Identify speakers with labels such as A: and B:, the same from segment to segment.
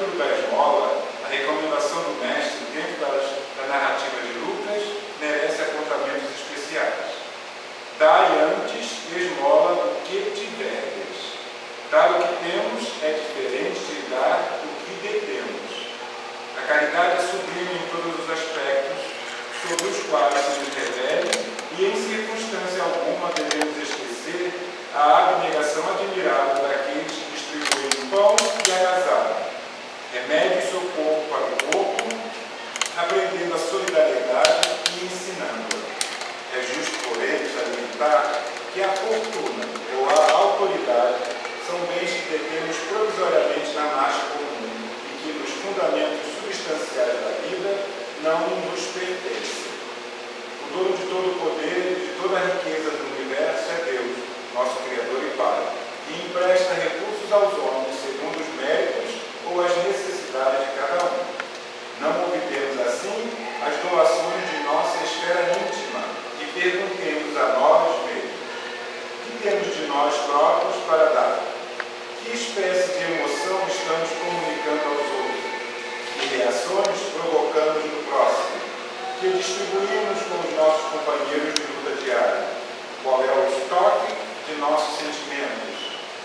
A: capítulo da esmola, a recomendação do mestre dentro da narrativa de Lucas merece apontamentos especiais. Dai antes esmola do que tiverdes. Dar o que temos é diferente de dar o que detemos. A caridade é sublime em todos os aspectos sobre os quais se nos revela, e em circunstância alguma devemos esquecer a abnegação admirável daqueles que distribuem pão e agasalho, remédio e socorro para o corpo, aprendendo a solidariedade e ensinando-a. É justo, porém, salientar que a fortuna ou a autoridade são bens que detemos provisoriamente na marcha comum e que, nos fundamentos substanciais da vida, não nos pertencem. O dono de todo o poder e de toda a riqueza do universo é Deus, nosso Criador e Pai, e empresta recursos aos homens segundo os méritos ou as necessidades de cada um. Não obtemos assim as doações de nossa esfera íntima e perguntemos a nós mesmos: que temos de nós próprios para dar? Que espécie de emoção estamos comunicando aos outros? Que reações provocamos no próximo? Que distribuímos com os nossos companheiros de luta diária? Qual é o estoque de nossos sentimentos?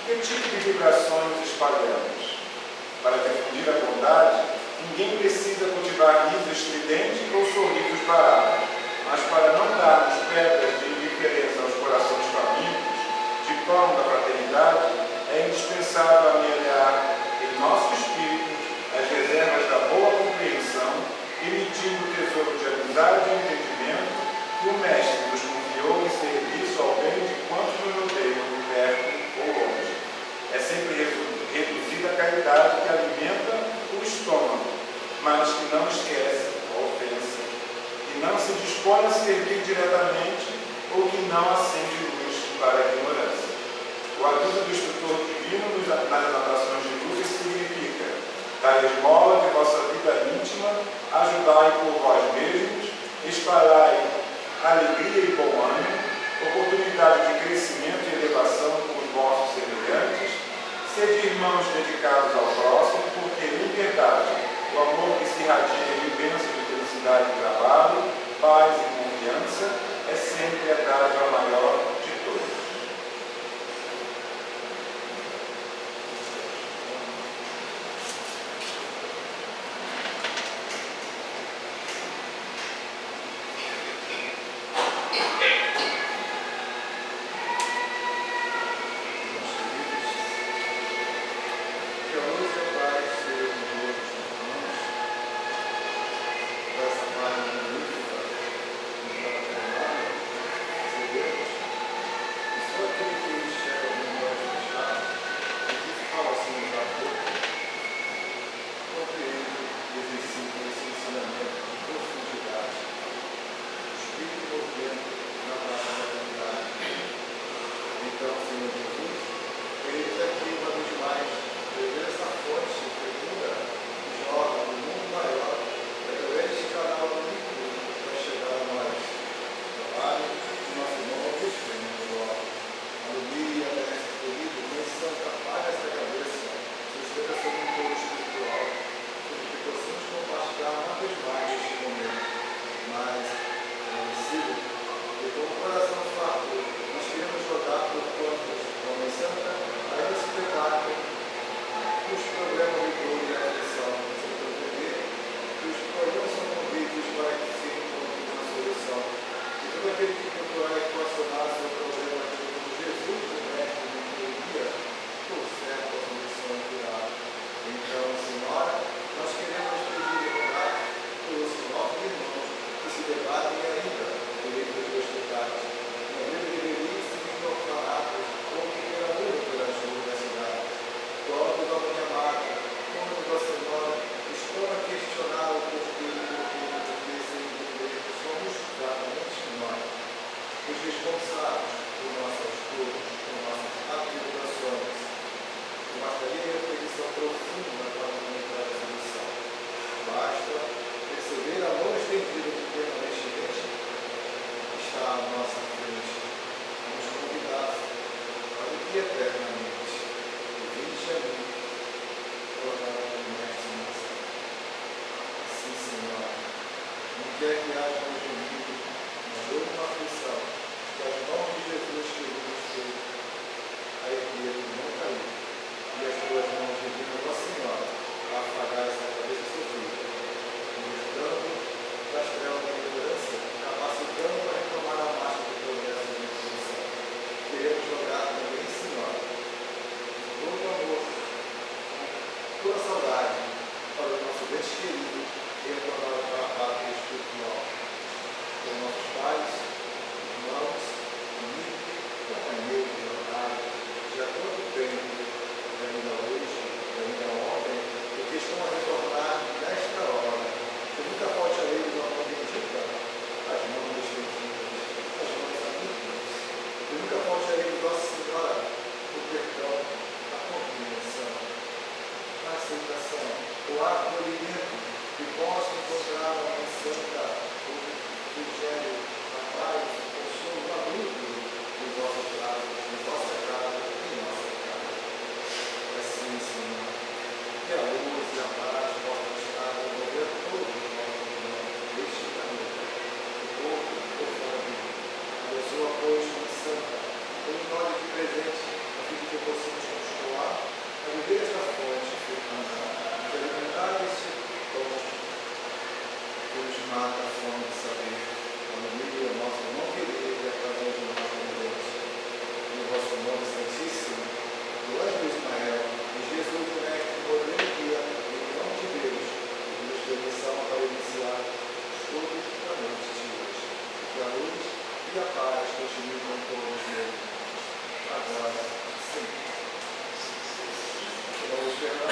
A: Que tipo de vibrações espalhamos? Para difundir a bondade, ninguém precisa cultivar risos estridentes ou sorrisos baratos, mas para não darmos pedras de indiferença aos corações famintos, de pão da fraternidade, é indispensável amelhar em nosso espírito as reservas da boa compreensão, emitindo o tesouro de amizade e entendimento que o Mestre nos confiou em serviço ao bem de quantos nos rodeiam, perto ou longe. É sempre reduzida a caridade que alimenta o estômago, mas que não esquece a ofensa, que não se dispõe a servir diretamente ou que não acende luz para a ignorância. O aviso do instrutor divino nas anotações de Lucas significa: da esmola de vossa vida íntima, ajudai por vós mesmos, espalhai alegria e bom ânimo, oportunidade de crescimento e elevação com os vossos semelhantes, sede irmãos dedicados ao próximo, porque liberdade, o amor que se irradia em bênção de felicidade e trabalho, paz e confiança, é sempre a dádiva maior de todos.
B: viagem no domingo, uma dor e uma aflição, que as mãos de Jesus que ilustrou a erguer não caiu, e as tuas mãos divinas, ó Senhor, a afagar essa cabeça sofrida, mostrando das trevas da ignorância, capacitando para retomar a marcha do progresso da evolução. Queremos lograr também, Senhor, todo amor, toda saudade para os nossos entes queridos e retornar para a pátria espiritual. Com nossos pais, irmãos, amigos, companheiros de jornada, de há tanto tempo, ainda hoje, ainda ontem, e que estão a retornar nesta hora. Que nunca falte a eles uma mão bendita, as mãos estendidas, as mãos amigas. Que nunca falte a eles, ó Senhora, o perdão, a compreensão, a aceitação, o acolhimento, que possam encontrar uma mãe santa, o refrigério, a paz, o consolo, o abrigo dos nossos lados, de nossa casa e em nossa casa. Assim, Senhor, que a luz e a paz possam estar no governo todo do nosso irmão, deste planeta, do povo e do fora. Abençoa, pois, Mãe Santa, todos nós aqui presentes, a fim de que possamos continuar a viver esta fonte fecunda, de alimentar esse pão que nos mata a fome de saber. Aleluia, nosso irmão querido, e através de nós, Deus. No vosso nome santíssimo, do anjo Ismael, e Jesus, o Mestre, modelo e guia, em nome de Deus, e nos permissão para iniciar estudos da noite de hoje. Que a luz e a paz continuem com todos nós, agora e sempre. Vamos esperar.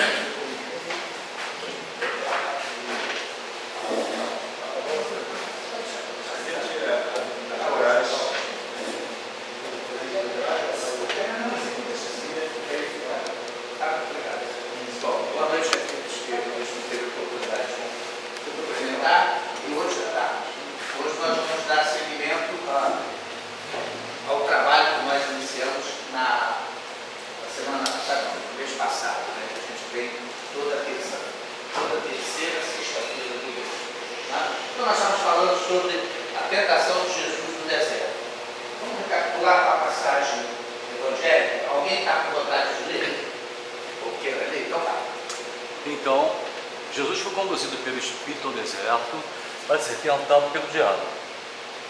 C: Boa noite a todos que nos teve a oportunidade de apresentar. E hoje nós vamos dar seguimento ao trabalho que nós iniciamos na semana passada, no mês passado, né? A gente vem toda terceira, sexta-feira do mês. Tá? Então nós estamos falando sobre a tentação de Jesus no deserto. Vamos recapitular a passagem evangélica. Alguém está com vontade de ler? Ou queira ler? Então tá.
D: Então, Jesus foi conduzido pelo Espírito ao deserto para ser tentado pelo diabo.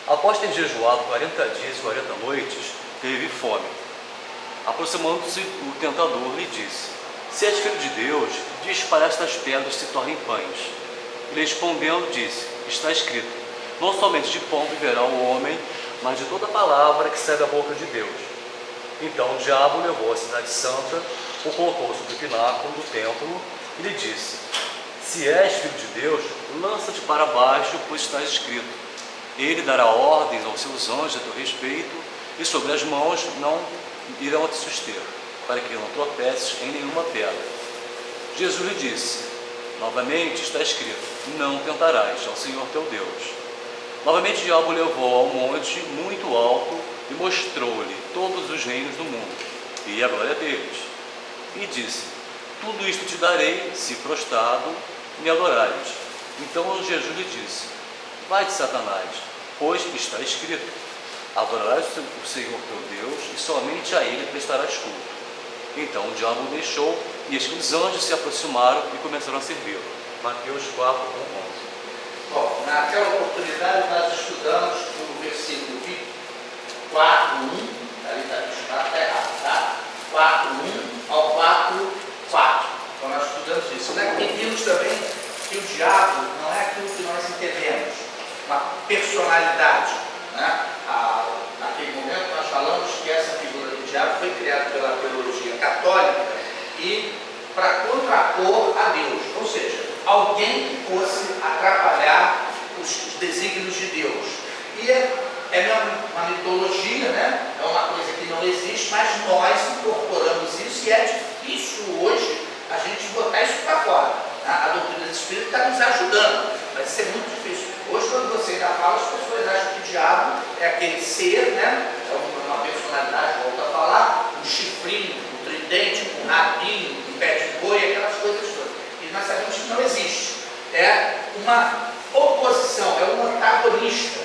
D: Após ter jejuado 40 dias e 40 noites, teve fome. Aproximando-se, o tentador lhe disse: Se és filho de Deus, diz para estas pedras se tornem pães. Ele respondendo disse: Está escrito: Não somente de pão viverá o homem, mas de toda palavra que sai da boca de Deus. Então o diabo levou a cidade santa, o colocou sobre o pináculo do templo e lhe disse: Se és filho de Deus, lança-te para baixo, pois está escrito: Ele dará ordens aos seus anjos a teu respeito, e sobre as mãos não irão te suster, para que não tropeces em nenhuma pedra. Jesus lhe disse: Novamente está escrito: Não tentarás ao Senhor teu Deus. Novamente o diabo levou a um monte muito alto e mostrou-lhe todos os reinos do mundo e a glória deles. E disse: Tudo isto te darei, se prostrado me adorares. Então Jesus lhe disse: Vai-te, Satanás, pois está escrito: Adorarás o Senhor teu Deus e somente a Ele prestarás culto. Então o diabo o deixou, e eis que os anjos se aproximaram e começaram a servi-lo. Mateus 4, 11.
C: Bom, naquela oportunidade nós estudamos o versículo 4, 1, ali está estudado, está errado, tá? 4, 1 ao 4, 4. Então nós estudamos isso, né? E vimos também que o diabo não é aquilo que nós entendemos, uma personalidade, né? Naquele momento nós falamos que essa figura do diabo foi criada pela teologia católica e para contrapor a Deus, ou seja, alguém que fosse atrapalhar os desígnios de Deus. E é uma mitologia, né? É uma coisa que não existe, mas nós incorporamos isso e é difícil hoje a gente botar isso para fora. A doutrina do Espírito está nos ajudando, mas isso é muito difícil. Hoje, quando você ainda fala, as pessoas acham que o diabo é aquele ser, né? É uma personalidade, volto a falar, um chifrinho, um tridente, um rabinho, um pé de boi, aquelas coisas todas. E nós sabemos que não existe. É uma oposição, é um antagonista,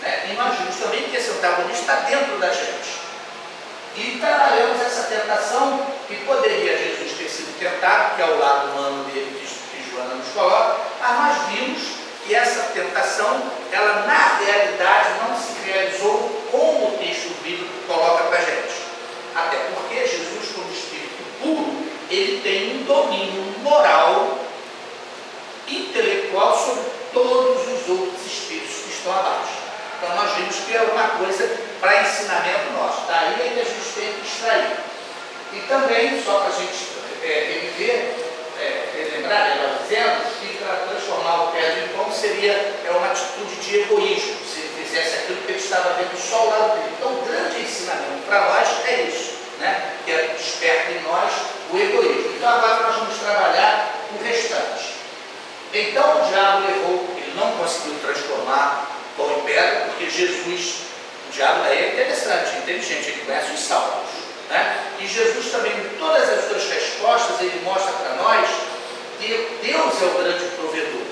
C: né? E nós vimos também que esse antagonista está dentro da gente. E trabalhamos essa tentação que poderia Jesus ter sido tentado, que é o lado humano dele que Joana nos coloca, mas nós vimos que essa tentação, ela na realidade não se realizou como o texto bíblico coloca para a gente. Até porque Jesus, como Espírito puro, ele tem um domínio moral, intelectual sobre todos os outros espíritos que estão abaixo. Então nós vimos que é uma coisa para ensinamento nosso. Daí é que a gente tem que extrair. E também, só para a gente relembrar, ela dizendo que para transformar o pedra em pão seria uma atitude de egoísmo, se ele fizesse aquilo que ele estava vendo só o lado dele. Então o grande ensinamento para nós é isso, né? Que é desperta em nós o egoísmo. Então agora nós vamos trabalhar o restante. Então o diabo levou, ele não conseguiu transformar pão em pedra, porque Jesus, o diabo daí é interessante, inteligente, ele conhece os salmos, né? E Jesus também, em todas as suas respostas, ele mostra para nós que Deus é o grande provedor.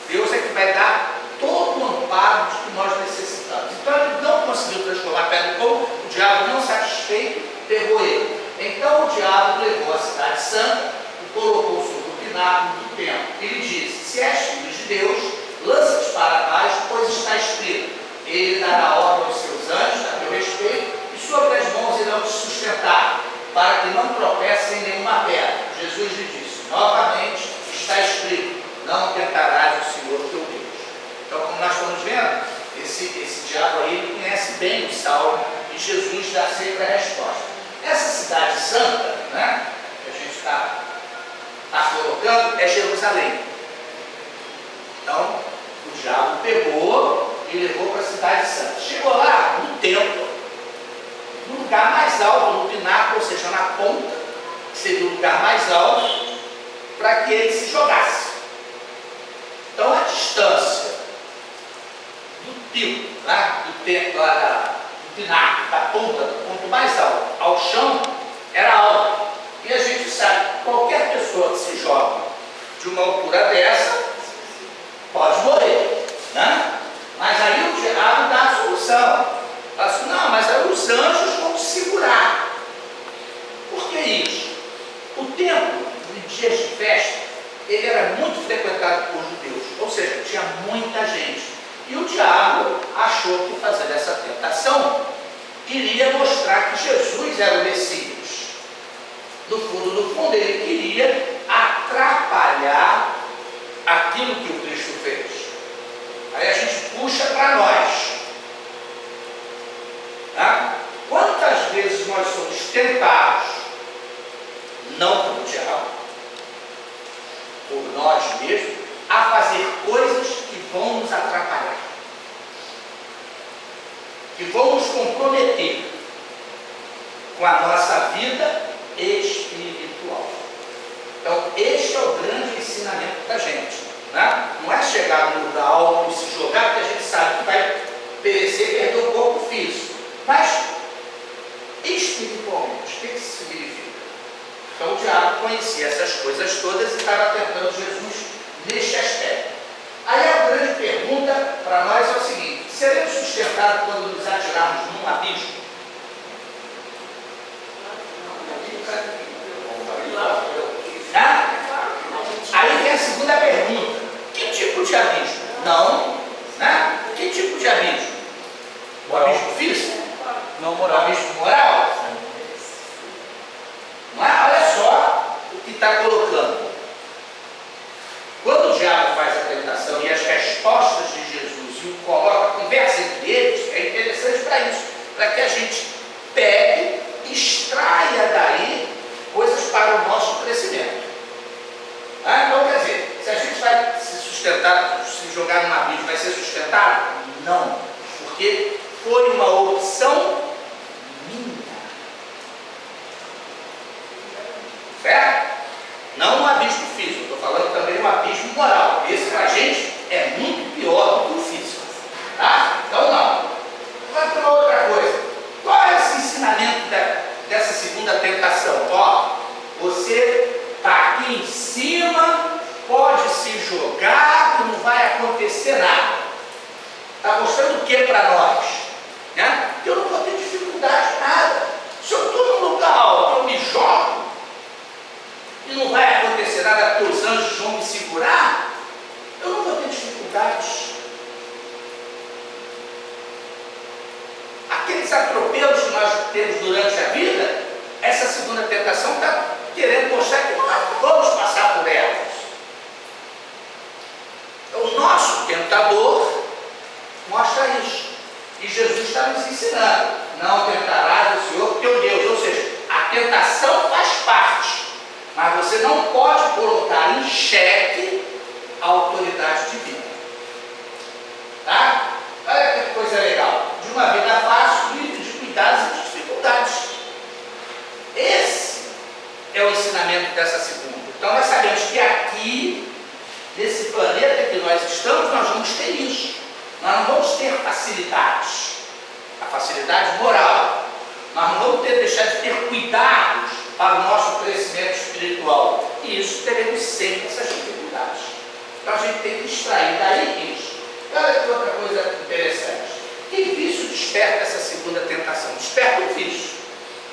C: Deus é que vai dar todo o amparo de que nós necessitamos. Então ele não conseguiu transformar pedra em pão, o diabo não satisfeito, pegou ele. Então o diabo levou a cidade santa e colocou sobre o pináculo do templo. Ele disse: se és filho de Deus, lança-te para baixo, pois está escrito: ele dará ordem aos seus anjos a teu respeito, e sobre as mãos irão te sustentar, para que não tropece em nenhuma pedra. Jesus lhe disse novamente: está escrito: não tentarás o Senhor teu Deus. Então, como nós estamos vendo, esse diabo aí, ele conhece bem o salmo, e Jesus dá sempre a resposta. Essa cidade santa, né, que a gente está colocando, é Jerusalém. Então, o diabo pegou e levou para a cidade santa. Chegou lá no templo, no lugar mais alto, no pináculo, ou seja, na ponta, que seria o lugar mais alto, para que ele se jogasse. Então, a distância do pico, lá do templo, lá do pináculo, da ponta, do ponto mais alto ao chão, era alto. E a gente sabe que qualquer pessoa que se joga de uma altura dessa pode morrer, né? Mas aí o diabo dá a solução. Fala assim: não, mas aí os anjos vão te segurar. Por que isso? O templo, em dias de festa, ele era muito frequentado por judeus, ou seja, tinha muita gente. E o diabo achou que fazendo essa tentação iria mostrar que Jesus era o Messias. No fundo, ele queria atrapalhar aquilo que o Cristo fez. Aí a gente puxa para nós. Tá? Quantas vezes nós somos tentados, não pelo diabo, por nós mesmos, a fazer coisas que vão nos atrapalhar, que vão nos comprometer com a nossa vida espiritual. Então, este é o grande ensinamento da gente, né? Não é chegar no lugar alto e se jogar, porque a gente sabe que vai perecer e perder o corpo físico. Mas, espiritualmente, o que isso significa? Então, o diabo conhecia essas coisas todas e estava tentando Jesus neste aspecto. Aí a grande pergunta para nós é o seguinte: seremos sustentados quando nos atirarmos num abismo? Aí vem a segunda pergunta: que tipo de abismo? Não, né? Que tipo de abismo? O abismo físico?
D: Não,
C: O
D: moral.
C: abismo moral? Não é? Olha só o que está colocando. Quando o diabo faz a tentação e as respostas de Jesus e o coloca, conversa entre eles, é interessante para isso, para que a gente pegue, extraia daí coisas para o nosso crescimento. Então, quer dizer, se a gente vai se sustentar, se jogar num abismo, vai ser sustentado? Não, porque foi uma opção minha. Certo? Não um abismo físico, estou falando também um abismo moral. Esse para a gente é muito pior do que o físico. Tá? Então não. Vamos para outra coisa. Qual é esse ensinamento dessa segunda tentação? Ó, você está aqui em cima, pode se jogar, que não vai acontecer nada. Está mostrando o que para nós? Né? Que eu não vou ter dificuldade em nada. Se eu estou num lugar alto, eu me jogo, e não vai acontecer nada porque os anjos vão me segurar, eu não vou ter dificuldades. Aqueles atropelos que nós temos durante a vida, essa segunda tentação está querendo mostrar que nós não vamos passar por elas. O nosso tentador mostra isso. E Jesus está nos ensinando: não tentarás o Senhor teu Deus. Ou seja, a tentação faz parte, mas você não pode colocar em xeque a autoridade divina. Tá? Olha que coisa legal. De uma vida fácil, livre de cuidados e de dificuldades. Esse é o ensinamento dessa segunda. Então nós sabemos que aqui, nesse planeta que nós estamos, nós vamos ter isso. Nós não vamos ter facilidades. A facilidade moral. Nós não vamos deixar de ter cuidados para o nosso crescimento espiritual. E isso teremos sempre essas dificuldades. Então a gente tem que extrair daí isso. Olha que outra coisa interessante. Que vício desperta essa segunda tentação? Desperta o vício.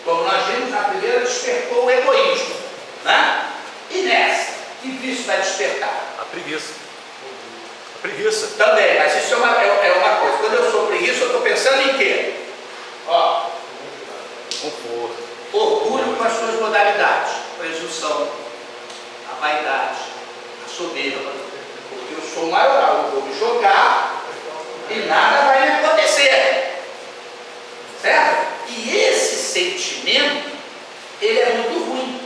C: Como nós vimos na primeira, despertou o egoísmo. Né? E nessa, que vício vai despertar?
D: A preguiça. A preguiça.
C: Também, mas isso é uma coisa. Quando eu sou preguiça, eu estou pensando em quê? Ó,
D: Conforto.
C: orgulho com as suas modalidades. Presunção, a vaidade, a soberba. Porque eu sou maioral, eu vou me jogar e nada vai me acontecer. Certo? E esse sentimento, ele é muito ruim.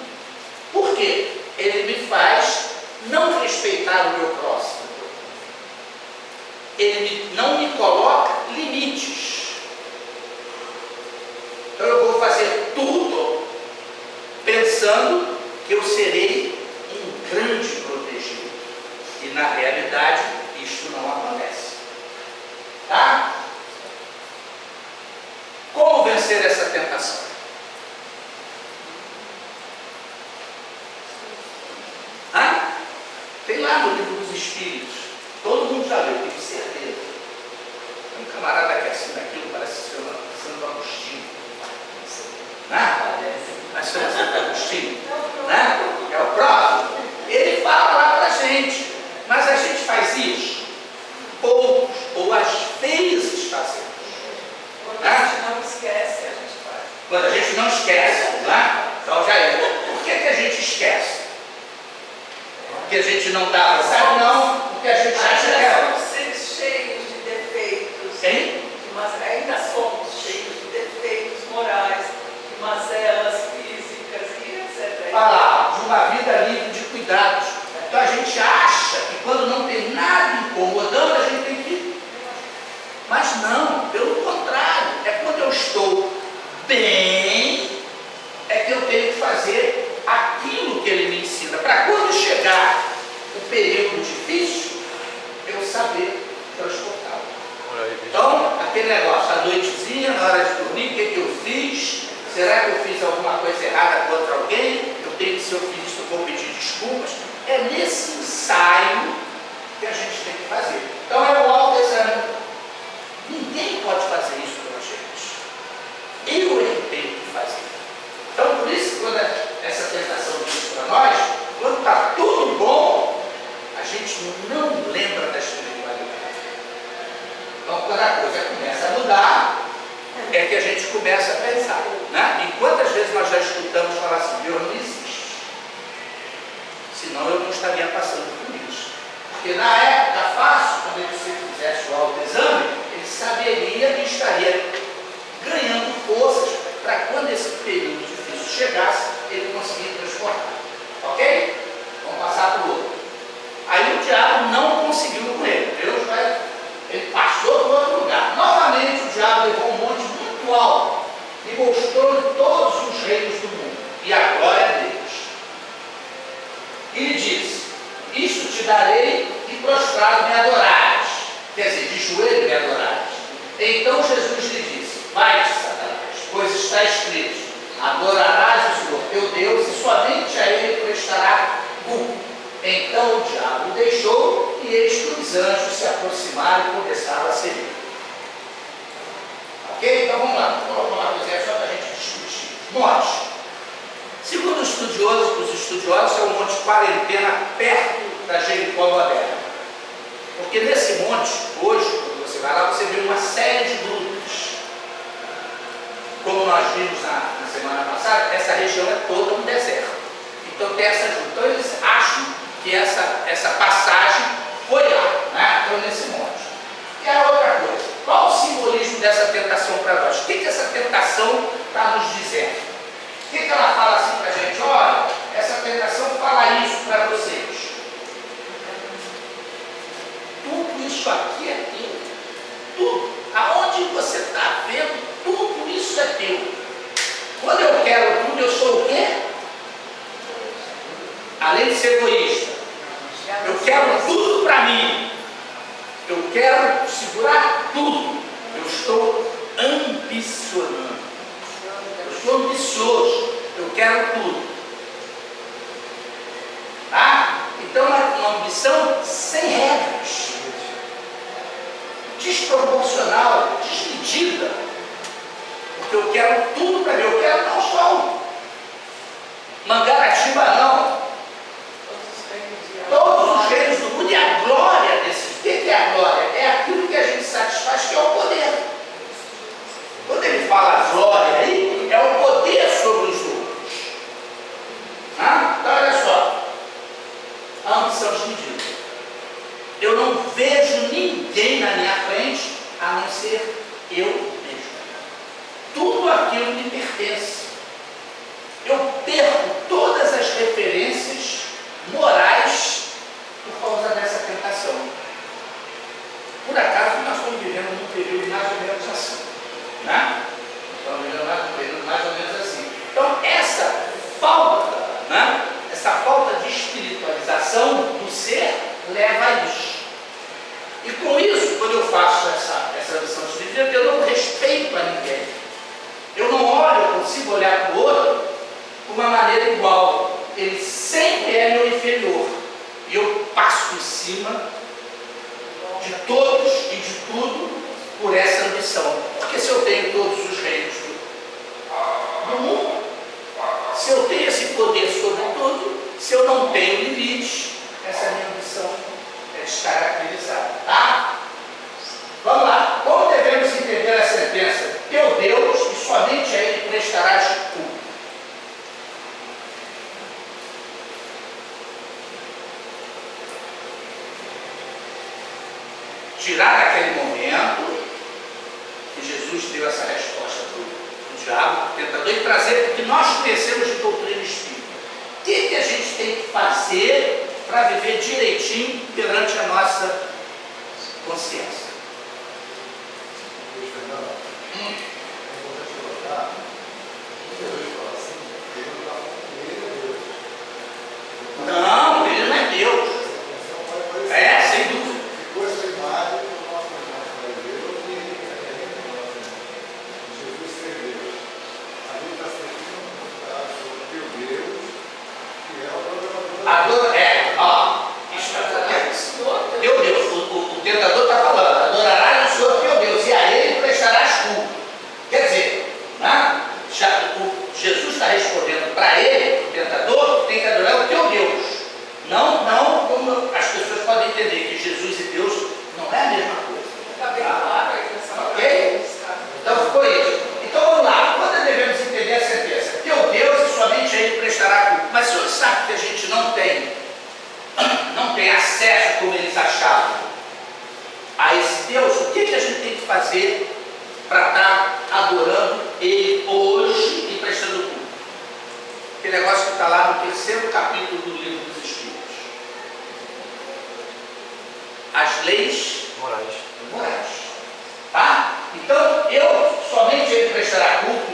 C: Por quê? Ele me faz não respeitar o meu próximo. Ele não me coloca limites. Então eu vou fazer tudo pensando que eu serei um grande protegido. E na realidade, isto não acontece. Tá? Como vencer essa tentação? Tem lá no livro dos Espíritos. Todo mundo já leu, tenho certeza. Tem um camarada que assina aquilo, parece ser Santo Agostinho. Mas foi Santo Agostinho, né? É o próprio. Ele fala lá para a gente, mas a gente faz isso? Poucos, ou às vezes fazemos.
E: Quando a gente não esquece, a gente faz.
C: Quando a gente não esquece, né? Então já é. Por que a gente esquece? Porque a gente não está avançado? Não, porque a gente acha que é.
E: Somos seres cheios de defeitos.
C: Hein?
E: Mas ainda somos cheios de defeitos morais, de mazelas físicas e etc.
C: Falar de uma vida livre de cuidados. Então a gente acha que quando não tem nada incomodando, a gente tem que ir. Mas não, pelo contrário, é quando eu estou bem, é que eu tenho que fazer aquilo que ele me ensina. Para quando chegar o período difícil, eu saber transportá-lo. Então, aquele negócio, à noitezinha, na hora de dormir, o que eu fiz? Será que eu fiz alguma coisa errada contra alguém? Eu tenho que, se eu fiz isso, eu vou pedir desculpas. É nesse ensaio que a gente tem que fazer. Então é o autoexame. Ninguém pode fazer isso pela gente. Eu é que tenho que fazer. Então por isso, quando essa tentação diz para nós, quando está tudo bom, a gente não lembra da espiritualidade. Então quando a coisa começa a mudar, é que a gente começa a pensar, né? E quantas vezes nós já escutamos falar assim: Deus não existe. Senão eu não estaria passando por isso. Porque na época fácil, quando ele fizesse o autoexame, ele saberia que estaria ganhando forças para quando esse período difícil chegasse, ele conseguir transportar. Ok? Vamos passar para o outro. Aí o diabo não conseguiu com ele. Ele passou para outro lugar. Novamente o diabo levou um monte muito alto e mostrou todos os reinos do mundo e a glória de Deus. E lhe disse: isto te darei e prostrado me adorarás. Quer dizer, de joelho me adorarás. Então Jesus lhe disse: vai-te, Satanás, pois está escrito: adorarás o Senhor teu Deus e somente a ele prestará culto. Então o diabo o deixou, e eis que os anjos se aproximaram e começaram a servir. Então vamos lá, vou colocar uma coisa aí só para a gente discutir. Monte. Segundo os estudiosos, é o Monte Quarentena, perto da Jericó moderna. Porque nesse monte, hoje, quando você vai lá, você vê uma série de grupos. Como nós vimos na semana passada, essa região é toda um deserto. Então tem essa junta. Então eles acham que essa passagem foi lá, né? Então nesse monte. E a outra coisa, qual o simbolismo dessa tentação para nós? O que essa tentação está nos dizendo? O que ela fala assim para a gente? Olha, essa tentação fala isso para vocês. Tudo isso aqui é teu. Tudo. Aonde você está vendo, tudo isso é teu. Quando eu quero tudo, eu sou o quê? Além de ser egoísta, eu quero tudo para mim. Eu quero segurar tudo. Eu estou ambicionando. Eu sou ambicioso. Eu quero tudo. Tá? Então é uma ambição sem regras. Desproporcional, desmedida. Porque eu quero tudo para mim. Eu quero não só Mangaratiba, não. Todos os reinos do mundo e a glória desses. O que é a glória? É aquilo que a gente satisfaz, que é o poder. Quando ele fala glória aí, é o poder sobre os outros. Então olha só. A ambição desmedida. Eu não vejo ninguém na minha frente a não ser eu mesmo. Tudo aquilo me pertence. Eu perco todas as referências morais por causa dessa tentação. Por acaso, nós estamos vivendo num período mais ou menos assim. Né? Estamos vivendo um período mais ou menos assim. Então, essa falta, né? Essa falta de espiritualização do ser leva a isso. E com isso, quando eu faço essa lição de vida, eu não respeito a ninguém. Eu não olho, eu consigo olhar para o outro de uma maneira igual. Ele sempre é meu inferior. E eu passo em cima de todos e de tudo por essa ambição. Porque se eu tenho todos os reinos do mundo, se eu tenho esse poder sobre tudo, se eu não tenho limites, essa minha ambição é descaracterizada. Tá? Vamos lá. Como devemos entender a sentença? Teu Deus, e somente a Ele prestarás culto. Tirar aquele momento que Jesus deu essa resposta para o diabo, para o tentador, e trazer o que nós conhecemos de doutrina espírita. O que a gente tem que fazer para viver direitinho perante a nossa consciência? Não, ele não é Deus. É, sem dúvida.
B: Ficou essa imagem do nosso irmão brasileiro que Jesus ser Deus. Ali está sendo mostrado sobre o teu Deus, que é o
C: Adora, teu Deus, o tentador está falando, adorarás o Senhor teu Deus, e a Ele prestarás culto. Quer dizer, né? Jesus está respondendo para ele, o tentador, tem que adorar o teu Deus. Não como as pessoas podem entender que Jesus e Deus não é a mesma coisa.
E: Está bem claro aí nessa
C: Ok? Então ficou isso. Então vamos lá, quando devemos entender a sentença? Teu Deus e somente a Ele prestará culto. Mas o senhor sabe que a gente não tem acesso como eles achavam a esse Deus. O que a gente tem que fazer para estar adorando Ele hoje e prestando culto? Aquele negócio que está lá no 3º capítulo do livro dos Espíritos. As leis morais. Tá? Então, eu somente Ele prestará culto.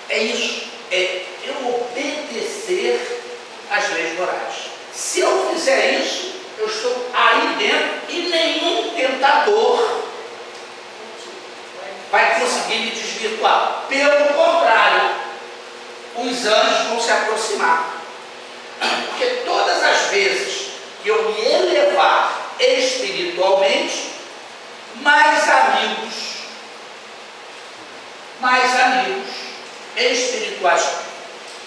C: É isso. É eu obedecer às leis morais. Se eu fizer isso, eu estou aí dentro e nenhum tentador vai conseguir me desvirtuar. Pelo contrário, os anjos vão se aproximar. Porque todas as vezes que eu me elevar espiritualmente, mais amigos mais amigos espirituais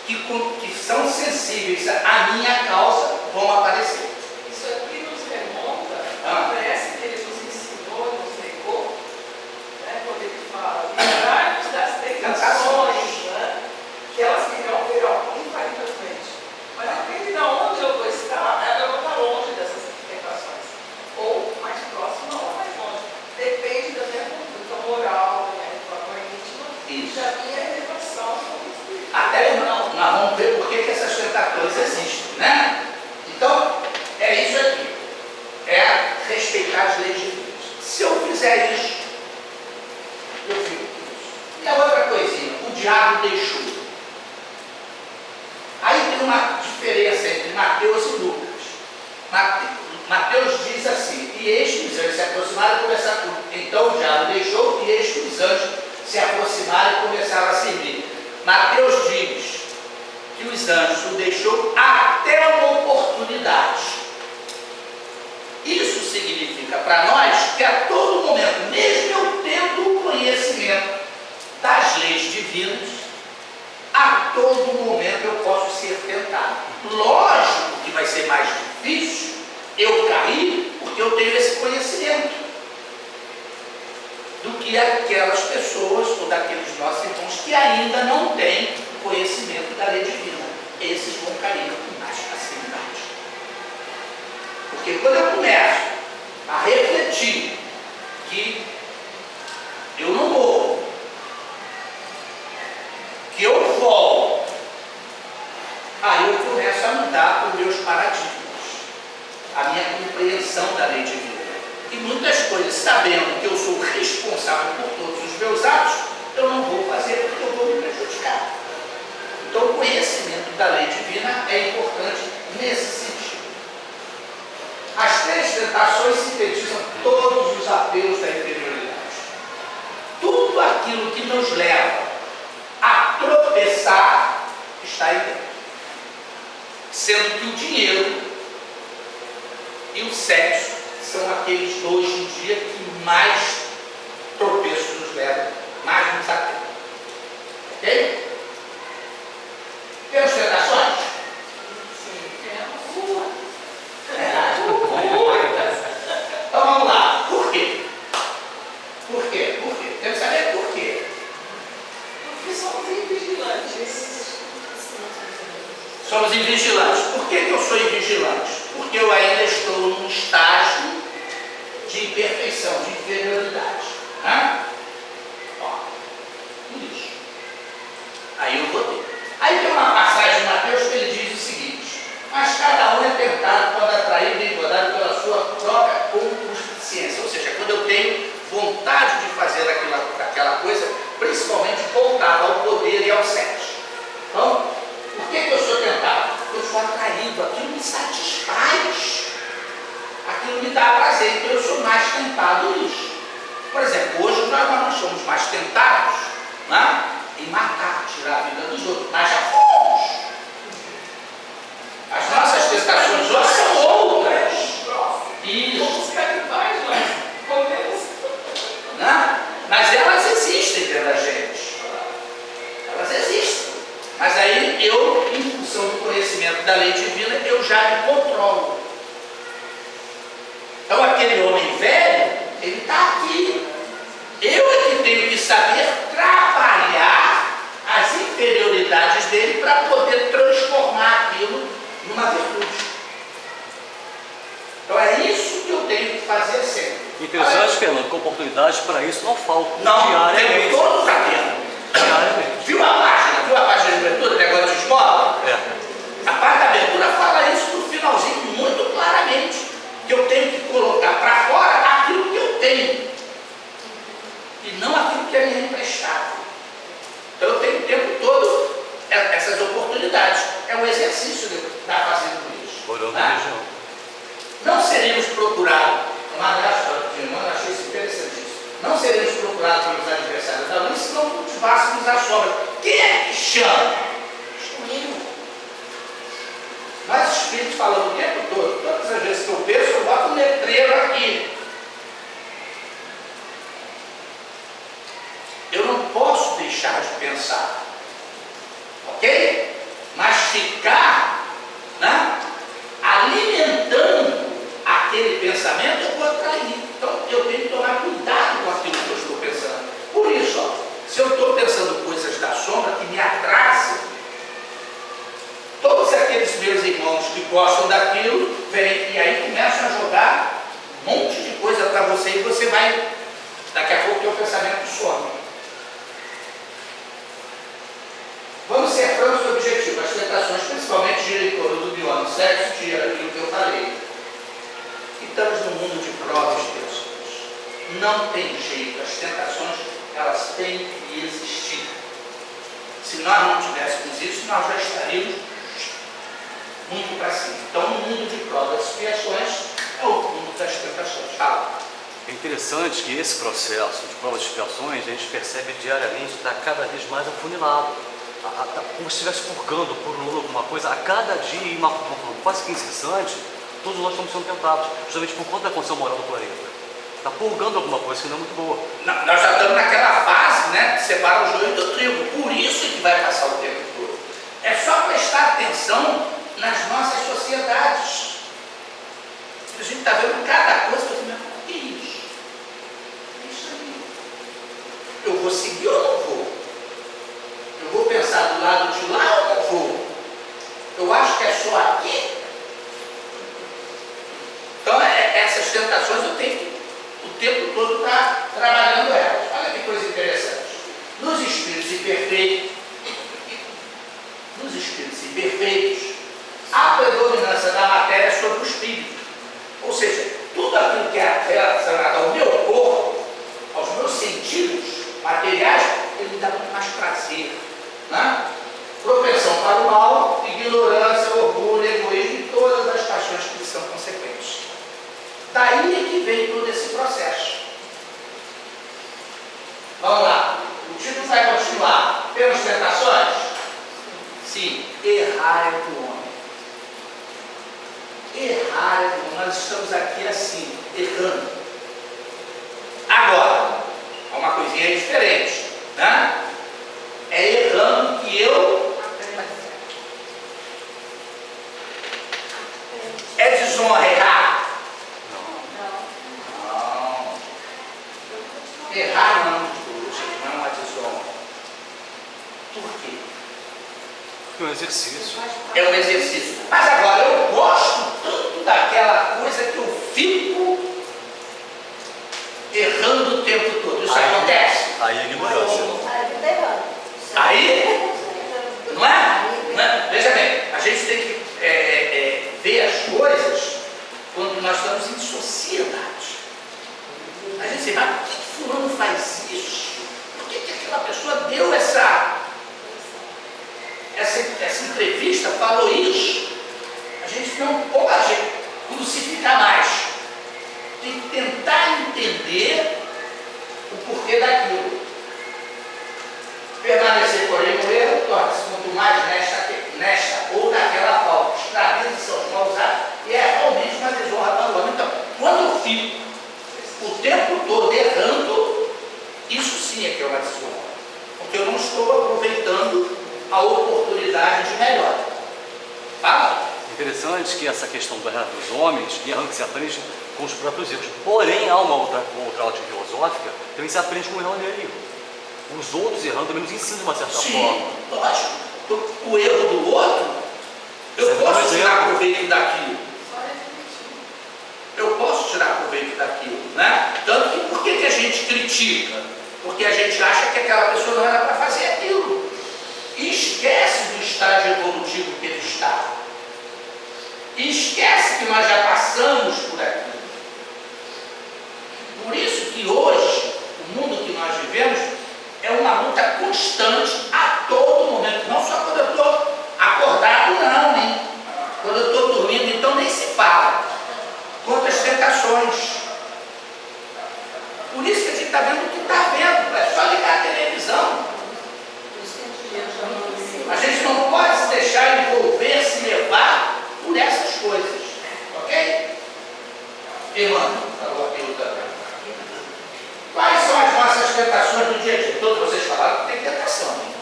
C: que são sensíveis à minha causa vão aparecer.
E: Isso aqui nos remonta, parece que ele nos ensinou, nos negou, né, quando ele fala, livrai-nos das tentações, né, que elas virão infalivelmente. Mas depende de onde eu vou estar, eu vou estar longe dessas tentações. Ou mais próximo ou mais longe. Depende da minha conduta moral, da minha reforma íntima e da minha elevação como espírito.
C: Até nós vamos ver por que essas tentações existem, né? Então, é isso aqui. É respeitar as leis de Deus. Se eu fizer isso, eu fico com isso. E a outra coisinha, o diabo deixou. Aí tem uma diferença entre Mateus e Lucas. Mateus diz assim, e eis que os anjos se aproximaram e começaram a... Então o diabo deixou, e eis que os anjos se aproximaram e começaram a servir. Mateus diz que os anjos o deixou até uma oportunidade. Isso significa para nós que a todo momento, mesmo eu tendo o conhecimento das leis divinas, a todo momento eu posso ser tentado. Lógico que vai ser mais difícil eu cair porque eu tenho esse conhecimento do que aquelas pessoas ou daqueles nossos irmãos que ainda não têm o conhecimento da lei divina. Esses vão cair com mais facilidade. Porque quando eu começo a refletir que eu não morro, que eu volto, aí eu começo a mudar os meus paradigmas, a minha compreensão da lei divina. E muitas coisas, sabendo que eu sou responsável por todos os meus atos, eu não vou fazer porque eu vou me prejudicar. Então o conhecimento da lei divina é importante nesse sentido. As três tentações sintetizam todos os apelos da inferioridade. Tudo aquilo que nos leva a tropeçar está aí dentro. Sendo que o dinheiro e o sexo são aqueles dois no dia que mais tropeços nos levam, mais nos atendem. Ok? Temos tentações?
E: Sim, temos.
C: Então vamos lá. Por quê? Por quê? Por quê? Temos que saber por quê.
E: Porque somos invigilantes.
C: Somos invigilantes. Por que eu sou invigilante? Porque eu ainda estou num estágio de imperfeição, de inferioridade. Ó, isso. Aí eu vou ter. Aí tem uma passagem de Mateus que ele diz o seguinte: mas cada um é tentado quando atraído e engodado pela sua própria concupiscência. Ou seja, quando eu tenho vontade de fazer aquela coisa, principalmente voltada ao poder e ao sexo. Então, por que eu sou tentado? Porque eu sou atraído, aquilo me satisfaz, aquilo me dá prazer, então eu sou mais tentado nisso. Por exemplo, hoje nós não somos mais tentados, né, em matar, tirar a vida dos outros, mas já fomos. As nossas tentações hoje são outras. Isso.
E: Somos canibais, mas comemos.
C: Né? Mas elas existem pela gente. Elas existem. Mas aí eu, em função do conhecimento da lei divina, eu já me controlo. Então aquele homem velho, ele está aqui. Eu é que tenho que saber trabalhar as inferioridades dele para poder transformar aquilo numa virtude. Então é isso que eu tenho que fazer sempre.
D: Interessante, Fernando, que oportunidades para isso não faltam.
C: Não,
D: diariamente.
C: temos todos a tendo.
D: Diariamente.
C: Viu a página de abertura, negócio de esmola?
D: É.
C: A parte da abertura fala isso no finalzinho muito claramente, que eu tenho que colocar para fora aquilo que eu tenho e não aquilo que é me emprestado. Então eu tenho o tempo todo essas oportunidades. É um exercício de estar fazendo isso.
D: Olhando
C: Tá?
D: a região.
C: Não seremos procurados, uma graça, irmão, eu achei isso interessantíssimo. Não seremos procurados pelos adversários da luz se não pensamento, eu vou atrair. Então, eu tenho que tomar cuidado com aquilo que eu estou pensando. Por isso, ó, se eu estou pensando coisas da sombra que me atrasam, todos aqueles meus irmãos que gostam daquilo, vêm e aí começam a jogar um monte de coisa para você e você vai, daqui a pouco, teu pensamento some. Vamos ser francos e objetivos. As tentações, principalmente giram em torno do bioma, sexo, tira aquilo que eu falei. Estamos num mundo de provas e tensões. Não tem jeito. As tentações, elas têm que existir. Se nós não tivéssemos isso, nós já estaríamos muito para cima. Então, no mundo de provas e expiações, é o mundo das tentações. Fala.
D: É interessante que esse processo de provas e expiações, a gente percebe diariamente, está cada vez mais afunilado. Como se estivesse purgando, purulando alguma coisa, a cada dia, uma forma quase que incessante, todos nós estamos sendo tentados, justamente por conta da condição moral do planeta. Está purgando alguma coisa que não é muito boa.
C: Nós já estamos naquela fase, né, de separar o joio do trigo, por isso que vai passar o tempo todo. É só prestar atenção nas nossas sociedades. A gente está vendo cada coisa, o que é isso? É isso aí. Eu vou seguir ou não vou? Eu vou pensar do lado de lá ou não vou? Eu acho que é só aqui. Então, essas tentações eu tenho que o tempo todo estar trabalhando elas. Olha que coisa interessante. Nos espíritos imperfeitos, há predominância da matéria sobre o espírito. Ou seja, tudo aquilo que é relacionado ao meu corpo, aos meus sentidos materiais, ele me dá muito mais prazer. Né? Propensão para o mal, ignorância, orgulho, egoísmo e todas as paixões que são consequentes. Daí é que vem todo esse processo. Vamos lá. O título vai continuar. Temos tentações? Sim. Errar é do homem. Errar é do homem. Nós estamos aqui assim, errando. Agora, há uma coisinha diferente. Né? É errando que eu... É desonra errar? Não. Errar não é uma desonra. Por quê?
D: Porque é um exercício.
C: É um exercício. Mas agora, eu gosto tanto daquela coisa que eu fico errando o tempo todo. Isso acontece?
D: Aí é ignorância.
C: Aí, não é? Veja bem, a gente tem que ver as coisas quando nós estamos em sociedade. A gente diz, mas por que fulano faz isso? Por que aquela pessoa deu essa entrevista, falou isso? A gente não pode crucificar mais. Tem que tentar entender o porquê daquilo. Permanecer, porém, no erro, torna-se muito mais nesta ou naquela falta. Extravisa seus maus hábitos e é realmente uma desonra para o homem. Então, quando eu fico o tempo todo errando, isso sim é que é uma desonra. Porque eu não estou aproveitando a oportunidade de melhor. Fala.
D: Interessante que essa questão do errar dos homens e arranque se aprende com os próprios erros. Porém, há uma outra ótica filosófica que também se aprende com o erro alheio. Os outros errando também nos ensinam de uma certa forma.
C: Lógico. O erro do outro, eu posso tirar proveito daquilo. Eu posso tirar proveito daquilo, né? Tanto que por que a gente critica? Porque a gente acha que aquela pessoa não era para fazer aquilo. E esquece do estágio evolutivo que ele está. E esquece que nós já passamos por aquilo. Por isso que hoje, o mundo que nós vivemos é uma luta constante a todo momento. Não só quando eu estou acordado, não, hein? Quando eu estou dormindo, então nem se fala. Quanto às tentações. Por isso que a gente está vendo o que está vendo. É só ligar a televisão. A gente não pode se deixar envolver, se levar por essas coisas. Ok? Emmanuel, falou aquilo também. Quais são as nossas tentações do dia a dia? Todos vocês falaram que tem tentação. Hein?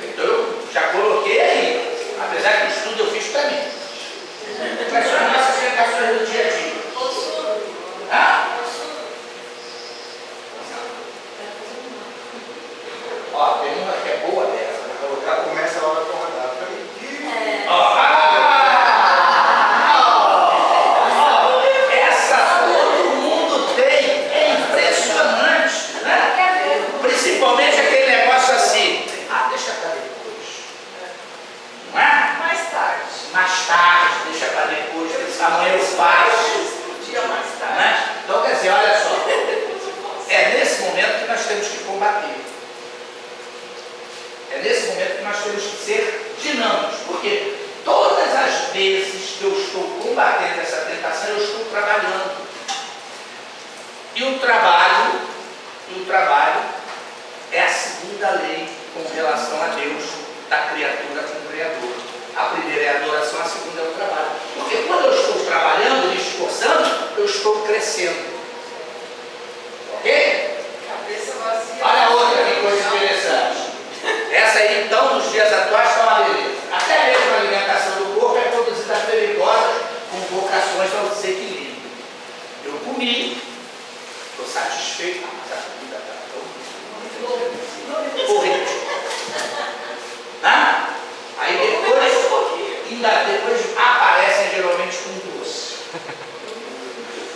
C: Então eu já coloquei aí. Apesar que o estudo eu fiz para mim. Quais são as nossas tentações do dia a dia? o trabalho é a segunda lei com relação a Deus, da criatura com o Criador. A primeira é a adoração, a segunda é o trabalho. Porque quando eu estou trabalhando, me esforçando, eu estou crescendo. Ok?
E: Cabeça vazia.
C: Olha outra que coisa interessante. Essa aí, então, nos dias atuais, está uma beleza. Até mesmo a alimentação do corpo é produzida perigosa com vocações ao desequilíbrio. Eu comi, estou satisfeito, mas a comida está tão horrível. Aí depois aparecem geralmente com doce.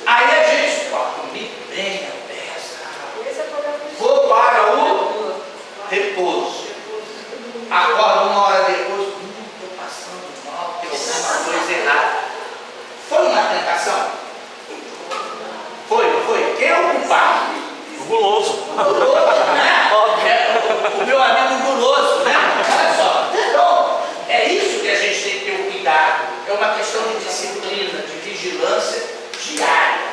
C: Aí a gente, comi bem a peça. Vou para o repouso. Acordo uma hora depois, estou passando mal, tem alguma coisa errada. Foi uma tentação? Foi, não foi? Quem é o culpado?
D: O guloso.
C: O guloso, né? O meu amigo guloso, né? Olha só. Então, é isso que a gente tem que ter o cuidado. É uma questão de disciplina, de vigilância diária.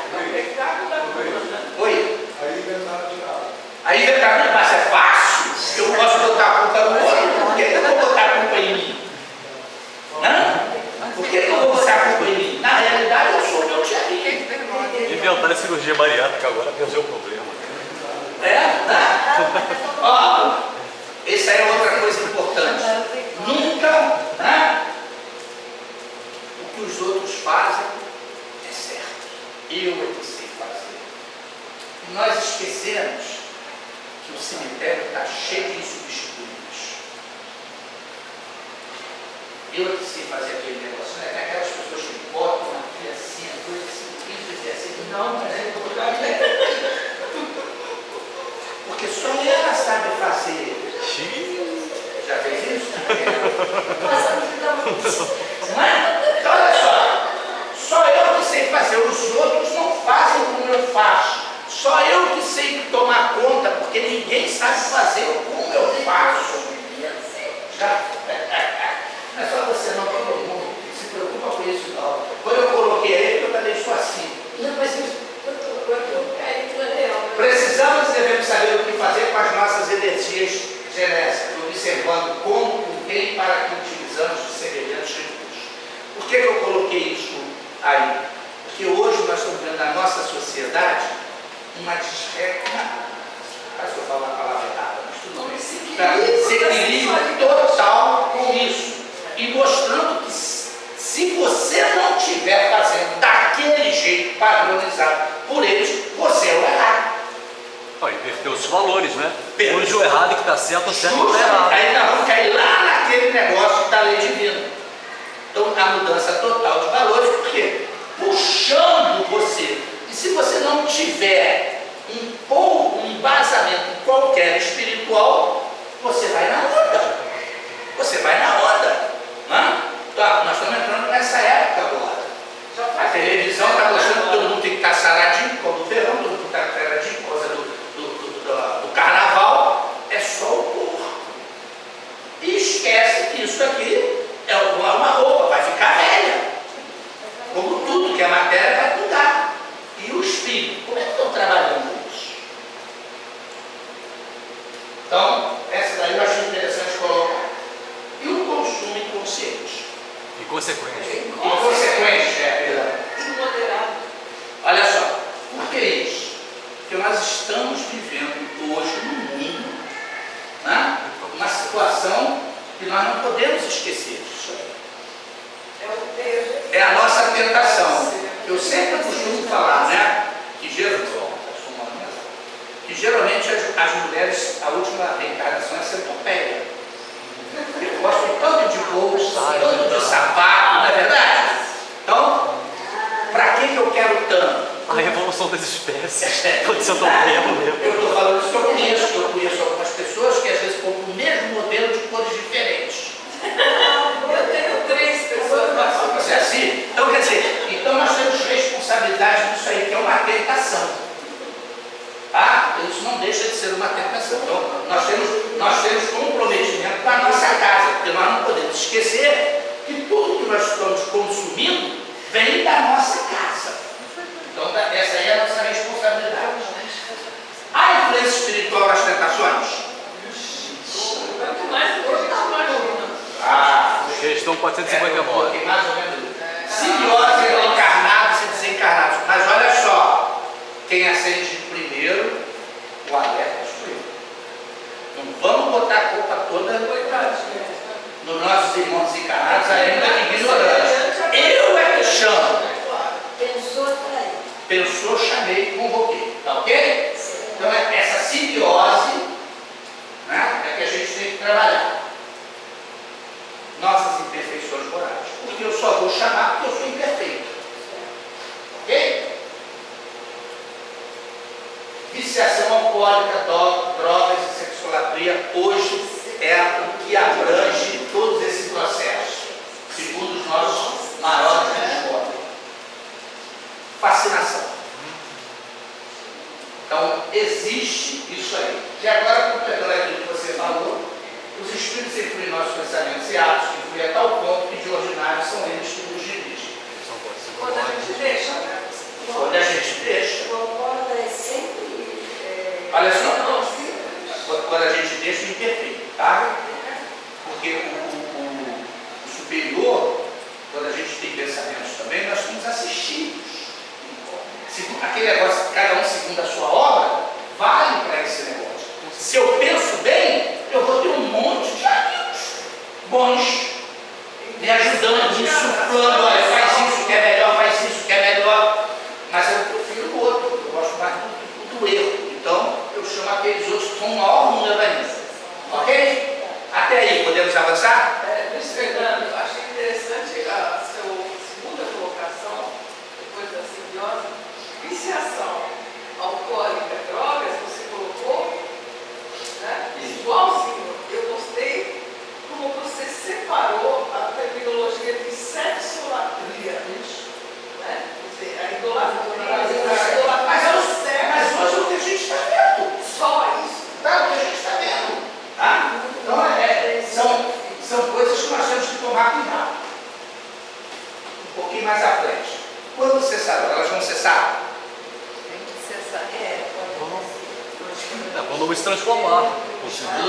C: Oi?
B: Aí inventaram de nada.
C: Aí inventaram, mas é fácil. Eu posso botar a culpa no outro. Por que eu vou botar a culpa em mim? Por que eu vou botar a culpa em mim? Na realidade, eu sou o meu chefe.
D: Inventaram a cirurgia bariátrica agora para resolver o problema.
C: Ó, essa é outra coisa importante. Nunca, o que os outros fazem é certo. Eu é que sei fazer. E nós esquecemos que o cemitério está cheio de insubstituíveis. Eu é que sei fazer aquele negócio, né? Aquelas pessoas que botam aqui assim, a coisa assim, quem fizer assim, não, mas é importante. Porque só ela sabe fazer. Já fez isso? Não é? Então, olha só eu que sei fazer, os outros não fazem como eu faço. Só eu que sei tomar conta, porque ninguém sabe fazer como eu faço. Já? Não é só você não, todo mundo se preocupa com isso não. Quando eu coloquei ele, eu também sou assim. Precisamos e devemos saber o que fazer com as nossas energias genésicas, observando como, com quem, para que utilizamos de semelhantes recursos. Por que eu coloquei isso aí? Porque hoje nós estamos vendo na nossa sociedade uma acho que eu falo a palavra errada, mas tudo bem. Desequilíbrio total com isso. E mostrando que se você não estiver fazendo daquele jeito padronizado por eles, você é o errado.
D: Inverter os valores, né? Hoje o errado é que está certo, o certo está errado.
C: Aí nós vamos cair lá naquele negócio da lei divina. Então, a mudança total de valores, por quê? Puxando você. E se você não tiver um embasamento qualquer espiritual, você vai na onda. Você vai na onda. Então, nós estamos entrando nessa época agora. A televisão está mostrando que todo mundo tem que estar saradinho, como o verão, todo mundo está saradinho por causa do carnaval. É só o corpo. E esquece que isso aqui é uma roupa, vai ficar velha. Como tudo, que a matéria vai mudar. E o espírito, como é que estão trabalhando isso? Então, essa daí eu acho interessante colocar. E o consumo inconsciente?
D: Inconsequente.
C: Inconsequente,
E: Imoderado.
C: Olha só, por que isso? Porque nós estamos vivendo hoje no mundo, uma situação que nós não podemos esquecer disso aí. É a nossa tentação. Eu sempre costumo falar, que geralmente as mulheres, a última reencarnação é centopeia. Eu gosto tanto de bolsa, tanto de sapato, não é verdade? Então, para que eu quero tanto?
D: A revolução das espécies. Pode ser tão mesmo.
C: Eu estou falando isso que eu conheço algumas pessoas que às vezes compram o mesmo modelo de cores diferentes.
E: Eu tenho 3 pessoas
C: Você é assim? Então, quer dizer, nós temos responsabilidade nisso aí, que é uma tentação. Isso não deixa de ser uma tentação. Então, nós temos comprometimento com a nossa casa, porque nós não podemos esquecer que tudo que nós estamos consumindo vem da nossa casa. Então, essa aí é a nossa responsabilidade. Quem acende primeiro o alerta sou eu. Não vamos botar a culpa toda nos nossos irmãos encarnados, ainda ignorantes. Eu é que chamo. Pensou, chamei, convoquei. Tá ok? Então, essa simbiose, né, é que a gente tem que trabalhar. Nossas imperfeições morais. Porque eu só vou chamar porque eu sou imperfeito. Ok? Viciação alcoólica, drogas e sexolatria hoje é o que abrange todos esses processos, segundo os nossos maiores descobrimentos. Fascinação. Então, existe isso aí. E agora, completando aquilo que você falou, os espíritos influem nossos pensamentos e atos, que influem a tal ponto que de ordinário são eles que nos dirigem.
E: Quando a gente deixa, né?
C: Quando a gente deixa.
F: O alcoólatra é sempre.
C: Olha só, quando a gente deixa o imperfeito, tá? Porque o superior, quando a gente tem pensamentos também, nós somos assistidos. Aquele negócio, cada um segundo a sua obra, vale para esse negócio. Se eu penso bem, eu vou ter um monte de amigos bons, me ajudando, me insuflando, olha, faz isso que é melhor, faz isso que é melhor. Mas eu prefiro o outro, eu gosto mais do erro. Então, eu chamo aqueles outros que são o maior número ainda. Ok? Até aí, podemos avançar?
E: Luiz Fernando, achei interessante a sua segunda colocação, depois da simbiose. Viciação alcoólica, drogas, você colocou, né? Igualzinho, eu gostei como você separou a terminologia de sexolatria, né? Quer dizer, a idolatria,
C: Mas hoje o que a gente está vendo.
E: só isso.
C: Tá? O que a gente está vendo. Tá? Então, são coisas que nós temos que tomar cuidado. Um pouquinho mais à frente. Quando cessar, elas vão cessar?
D: Quando se transformar.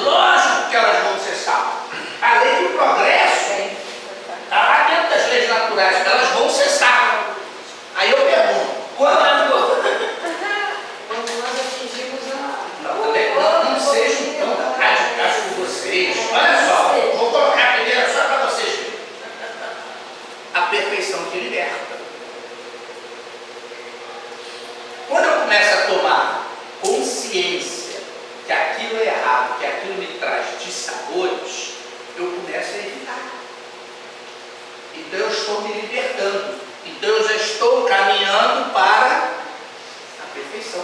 C: Lógico que elas vão cessar. A lei do progresso, lá dentro das leis naturais, elas vão cessar. Aí eu pergunto, quando?
F: Quando nós atingimos
C: Não sejam tão radicais com vocês. Olha só, vou colocar a primeira só para vocês verem. A perfeição que liberta. Quando eu começo a tomar consciência que aquilo é errado, que aquilo me traz dissabores, eu começo a evitar. Então eu estou me libertando. Então eu já estou caminhando para a perfeição.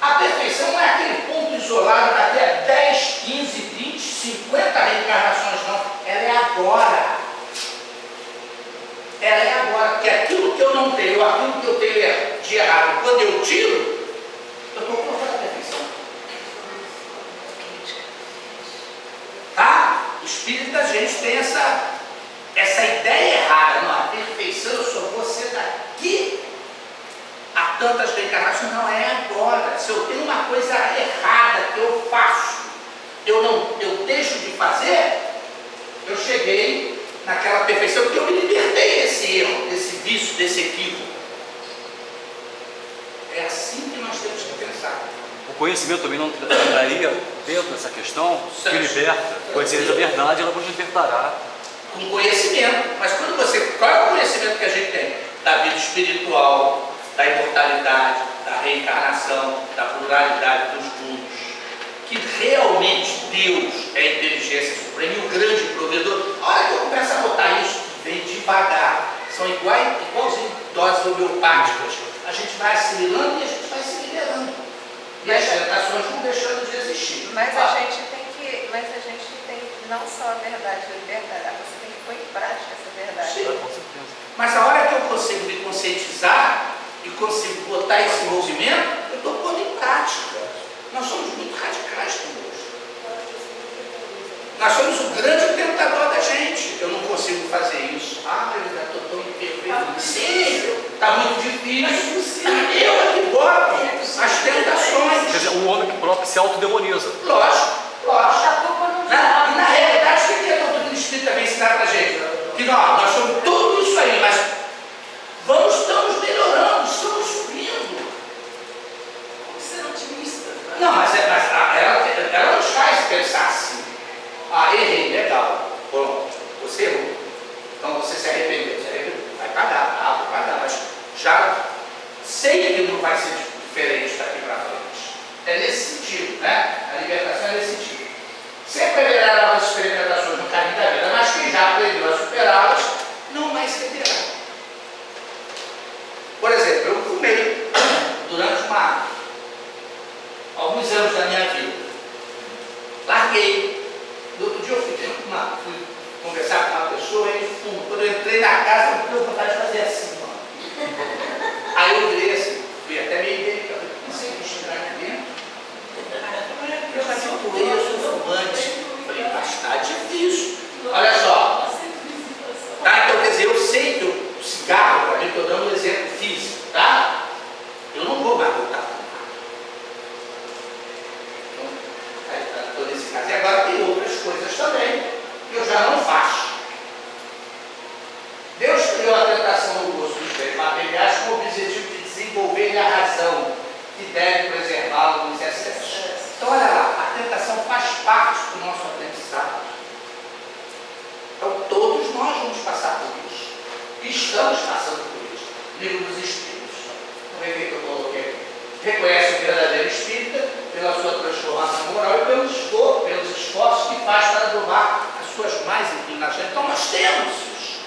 C: A perfeição não é aquele ponto isolado daqui a 10, 15, 20, 50 reencarnações, não. Ela é agora. Ela é agora. Porque aquilo que eu não tenho, aquilo que eu tenho de errado, quando eu tiro, eu estou colocando a perfeição. Tá? Espírita, a gente tem essa ideia errada. Não, a perfeição, eu só vou ser daqui a tantas reencarnações. Não, é agora. Se eu tenho uma coisa errada que eu faço, eu deixo de fazer, eu cheguei naquela perfeição, porque eu me libertei desse erro, desse vício, desse equívoco. É assim que nós temos que pensar.
D: O conhecimento também não traria dentro dessa questão que liberta. Conhecer a verdade, ela nos libertará.
C: Com conhecimento. Mas quando qual é o conhecimento que a gente tem? Da vida espiritual, da imortalidade, da reencarnação, da pluralidade dos mundos. Que realmente Deus é a inteligência suprema e o grande provedor. A hora que eu começo a botar isso, vem devagar. São igualzinho doses homeopáticas. A gente vai assimilando e a gente vai se liberando. E as tentações vão deixando de existir.
G: Mas a gente tem não só a verdade libertará, você tem que pôr em prática essa verdade.
C: Sim.
D: Com certeza.
C: Mas a hora que eu consigo me conscientizar e consigo botar esse movimento, eu estou pondo em prática. Nós somos muito radicais conosco. Nós somos o grande tentador da gente. Eu não consigo fazer isso. Ah, eu ainda estou tão imperfeito. Sim, está muito difícil. Eu é que boto as tentações.
D: Quer dizer, um homem que próprio se autodemoniza.
C: Lógico. E na realidade, o que a doutrina espírita vem ensinar para a gente? Que nós somos tudo isso aí, mas estamos melhorando, estamos subindo. vai ser diferente daqui para frente. É nesse sentido, né? A libertação é nesse sentido. Sempre haverá novas experimentações no caminho da vida, mas quem já aprendeu a superá-las não mais cederá. Por exemplo, eu fumei durante alguns anos da minha vida. Larguei. No outro dia eu fui conversar com uma pessoa e fumo. Quando eu entrei na casa, eu tive vontade de fazer assim, ó. Aí eu virei assim, fui até meio delicado. Não sei o que chegar aqui dentro. Eu sou fumante. Falei, mas tá difícil. Olha só. Tá? Então, quer dizer, eu sei que o cigarro, para mim, estou dando um exemplo físico, tá? Eu não vou mais voltar a fumar. Então, estou nesse caso. E agora tem outras coisas também que eu já não faço. Deus criou a tentação no gosto dos bens materiais com o objetivo de desenvolver a razão que deve preservá-lo dos excessos. Então, olha lá, a tentação faz parte do nosso aprendizado. Então, todos nós vamos passar por isso. Estamos passando por isso. Livro dos Espíritos. Vamos ver o que eu coloquei aqui. Reconhece o verdadeiro espírita pela sua transformação moral e pelos esforços que faz para domar as suas mais inclinações. Então, nós temos isso.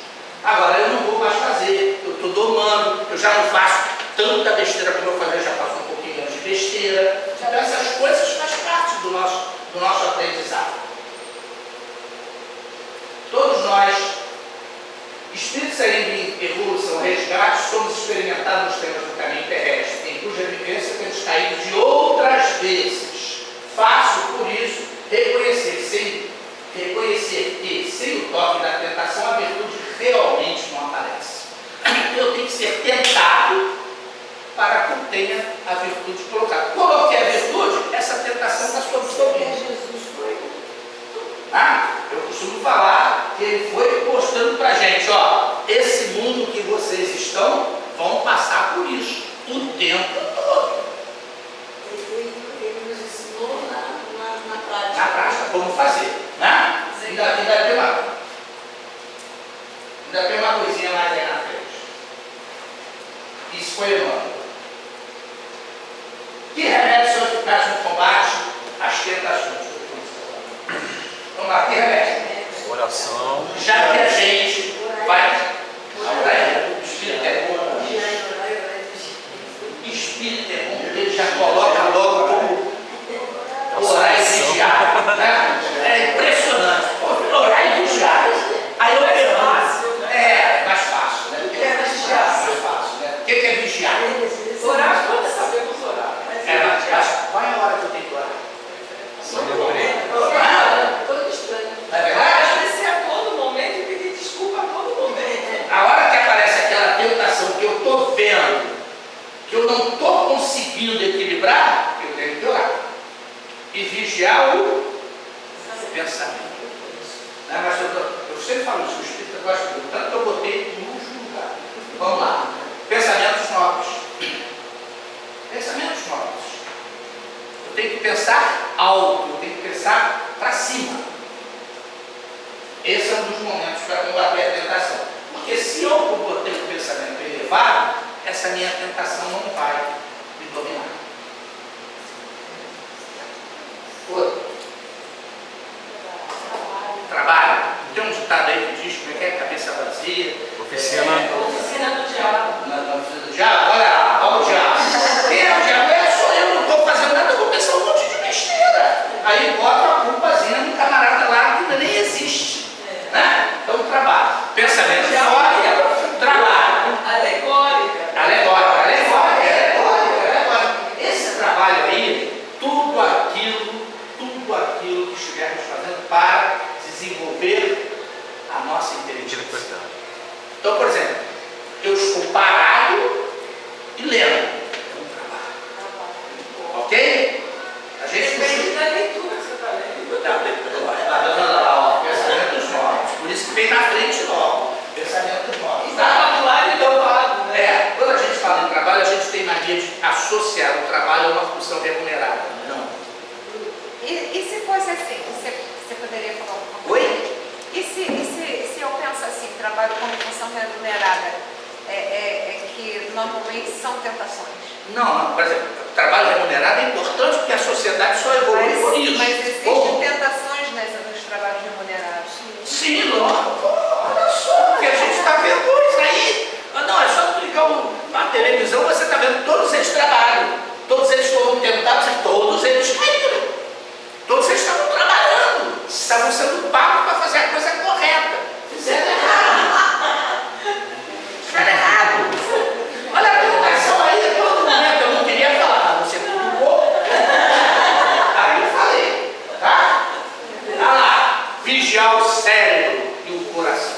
C: Agora, eu não vou mais fazer. Eu estou domando. Eu já não faço tanta besteira como eu fazia. Eu já faço um pouquinho menos de besteira. Então, essas coisas fazem parte do nosso aprendizado. Todos nós, espíritos ainda em evolução, resgate, somos experimentados nos termos do caminho terrestre, em cuja vivência temos caído de outras vezes. Faço, por isso, reconhecer que, sem o toque da tentação, a virtude realmente não aparece. Eu tenho que ser tentado para que eu tenha a virtude colocada. Coloquei a virtude, essa tentação está sob domínio.
F: Jesus foi.
C: Eu costumo falar que ele foi mostrando para a gente, ó, esse mundo que vocês estão, vão passar por isso o tempo todo.
F: Ele nos ensinou na prática.
C: Na prática, como fazer, né? Ainda tem uma coisinha mais aí na frente. Isso foi enorme. Que remédios são eficazes no combate às tentações? Vamos lá, que remédio?
D: Oração.
C: Já que a gente vai. O espírito é bom. O espírito é bom, ele já coloca logo como orar e vigiar. Né? É impressionante. Orar e vigiar. Aí eu pergunto. É mais fácil, né?
E: É vigiar.
C: Mais fácil, né? O que é vigiar?
E: Orar, quando sabemos orar.
C: Mas qual é a hora que eu tenho que orar?
F: Todo estranho.
C: Não é verdade?
E: Agradecer a todo momento e pedir desculpa a todo momento.
C: A hora que aparece aquela tentação que eu estou vendo, que eu não estou conseguindo equilibrar, eu tenho que orar. E vigiar o pensamento. Não, mas eu sempre falo isso, o Espírito gosta muito, tanto que eu botei no último lugar. Vamos lá. Pensamentos novos. Pensamentos novos. Eu tenho que pensar alto, eu tenho que pensar para cima. Esse é um dos momentos para combater a tentação. Porque se eu botei o pensamento elevado, essa minha tentação não vai me dominar. Outro. Trabalho. Tem um ditado aí que diz como é que é cabeça vazia.
D: Oficina.
E: Oficina do diabo.
C: Na oficina do diabo? Olha lá, olha o diabo. Quem é o diabo? Sou eu, não estou fazendo nada, eu vou pensar um monte de besteira. Aí bota a culpazinha no camarada lá que ainda nem existe. Né? Então, trabalho. Pensamento fora, trabalho.
E: Alegórica.
C: Esse trabalho aí, tudo aquilo que estivermos fazendo para desenvolver a nossa inteligência. Então, por exemplo, eu estou parado e lendo. É um trabalho. Ok? A gente
E: Depende da leitura que você está lendo.
C: Pensamentos novos. Por isso que vem na frente logo. Pensamentos novos.
E: Está lá e louvado, né?
C: Quando a gente fala em trabalho, a gente tem mania de associar o trabalho a uma função remunerada. Não.
G: E se fosse assim, você poderia falar um pouco?
C: Oi?
G: E se eu penso assim, trabalho como função remunerada, que normalmente são tentações?
C: Não, por exemplo, o trabalho remunerado é importante porque a sociedade só evolui por isso.
G: Mas existem
C: Como?
G: tentações nos trabalhos remunerados.
C: Sim, lógico. Olha só, que a gente está vendo isso aí. Não, é só clicar na televisão, você está vendo todos eles trabalham. Todos eles foram tentados e todos eles caíram. Todos eles estavam trabalhando. Estavam sendo pagos para fazer a coisa correta. Fizeram errado. Fizeram errado. Olha a tentação aí, a todo momento. Eu não queria falar, mas você cutucou. Aí eu falei, tá? Olha lá, vigiar o cérebro e o coração.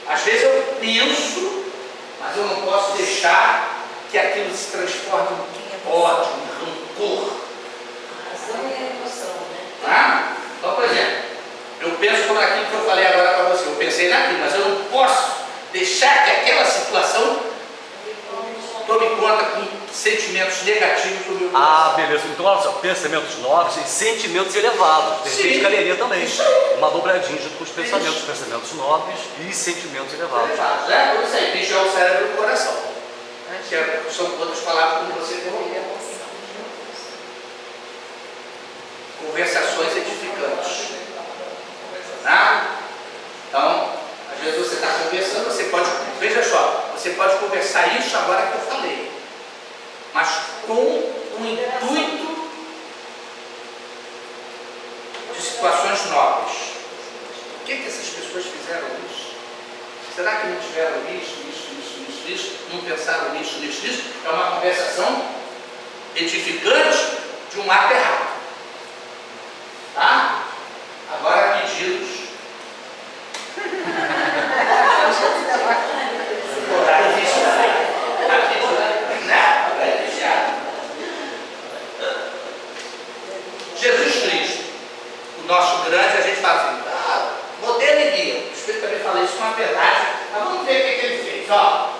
C: Às vezes eu penso, mas eu não posso deixar que aquilo se transforme em ódio, em rancor.
F: A razão é a emoção, né?
C: Tá? Então, por exemplo, eu penso sobre aquilo que eu falei agora para você. Eu pensei naquilo, mas eu não posso deixar que aquela situação tome conta com sentimentos negativos do meu coração.
D: Ah, beleza. Então, olha só, pensamentos nobres e sentimentos elevados. De repente,
C: Sim.
D: galeria também.
C: Isso aí.
D: Uma dobradinha junto com os pensamentos. Pensamentos nobres e sentimentos elevados.
C: Elevados, né? Por isso aí, vigiar o cérebro e o coração. Que são outras palavras como você colocou. Conversações edificantes. Tá? Então, às vezes você está conversando, você pode, veja só, você pode conversar isso agora que eu falei, mas com o intuito de situações nobres. Por que essas pessoas fizeram isso? Será que não tiveram isso? Não pensaram nisso? É uma conversação edificante de um ato errado. Tá? Agora pedidos. Horário vigiado. Né? Horário vigiado. Jesus Cristo, o nosso grande, a gente fala assim, modelo e guia. O Espírito também fala isso com uma verdade. Mas vamos ver o que ele fez. Ó,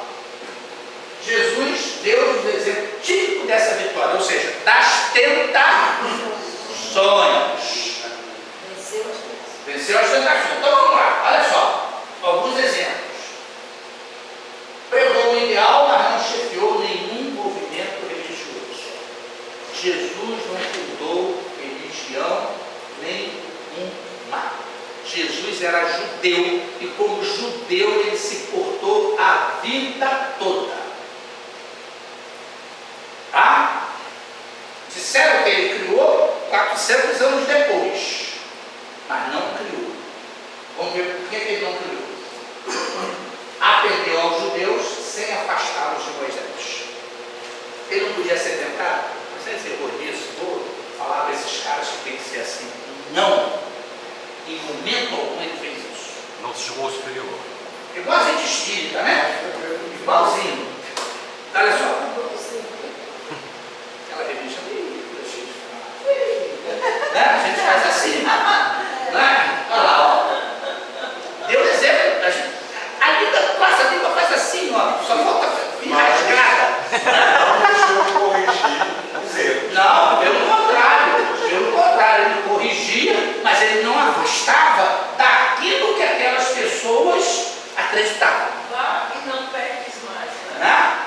C: Jesus deu um exemplo típico dessa vitória, ou seja, das tentações. Venceu as tentações. Então vamos lá, olha só, alguns exemplos. Pregou o ideal, mas não chefiou nenhum movimento religioso. Jesus não fundou religião nenhuma. Jesus era judeu e como judeu ele se portou a vida toda. Tá? Disseram que ele criou 400 anos depois, mas não criou. Vamos ver por que ele não criou. Atendeu aos judeus sem afastá-los de Moisés. Ele não podia ser tentado? Você errou nisso, vou falar para esses caras que tem que ser assim. Não! Em momento algum ele fez isso.
D: Não se julgou superior.
C: Igual a gente espírita, né? Igualzinho. Olha só. Aquela revista né? A gente faz assim. Né? Olha lá, ó. Deu exemplo. A língua faz assim, ó. Só falta vir rasgada.
A: Não deixou corrigir os erros.
C: Não, pelo contrário. Pelo contrário, ele corrigia, mas ele não afastava daquilo que aquelas pessoas acreditavam.
E: Vá e não peques mais, né?
C: Né?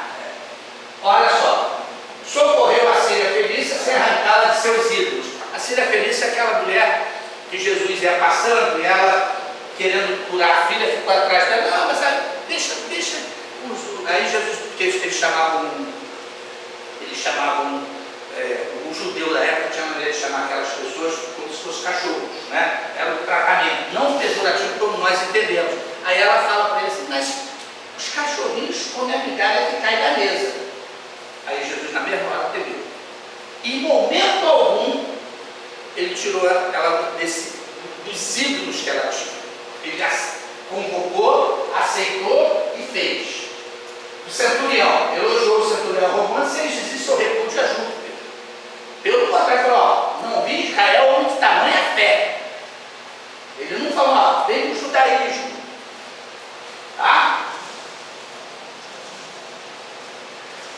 C: Olha só. Socorreu a Síria Felícia sem arrancá-la de seus ídolos. A Síria Felícia é aquela mulher que Jesus ia passando e ela, querendo curar a filha, ficou atrás dela. Não, mas deixa. Aí Jesus, porque eles chamavam o judeu da época tinha maneira de chamar aquelas pessoas como se fossem cachorros, né? Era um tratamento, não pejorativo como nós entendemos. Aí ela fala para ele assim, mas os cachorrinhos comem a migalha que cai da mesa. Aí Jesus na mesma hora entendeu. Em momento algum, ele tirou ela dos ídolos que ela tinha. Ele convocou, aceitou e fez. O centurião, elogiou o centurião romano sem exigir seu repúdio a Júpiter. Pelo contrário, falou, ó, não vi Israel onde tamanha fé. Ele não falou, ó, vem do judaísmo. Tá?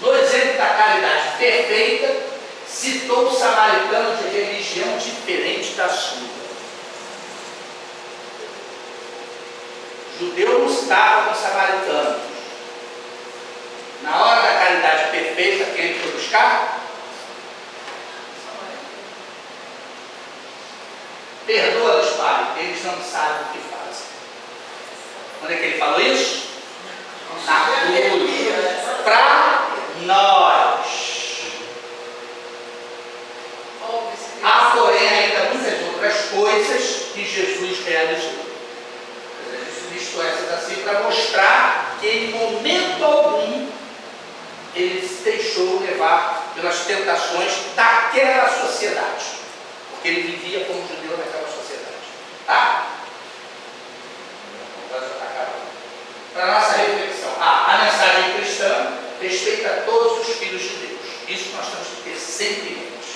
C: No exemplo da caridade perfeita, citou o samaritano de religião diferente da sua. Judeu não estava com os samaritanos. buscar? Perdoa-os, Pai, eles não sabem o que fazem. Quando é que ele falou isso? Na cruz. Para nós. Há, porém, ainda muitas outras coisas que Jesus realizou. Visto essas assim, para mostrar que em momento algum ele se deixou levar pelas tentações daquela sociedade. Porque ele vivia como judeu naquela sociedade. Tá? Para nossa reflexão, a mensagem cristã respeita todos os filhos de Deus. Isso nós temos que ter sempre em mente.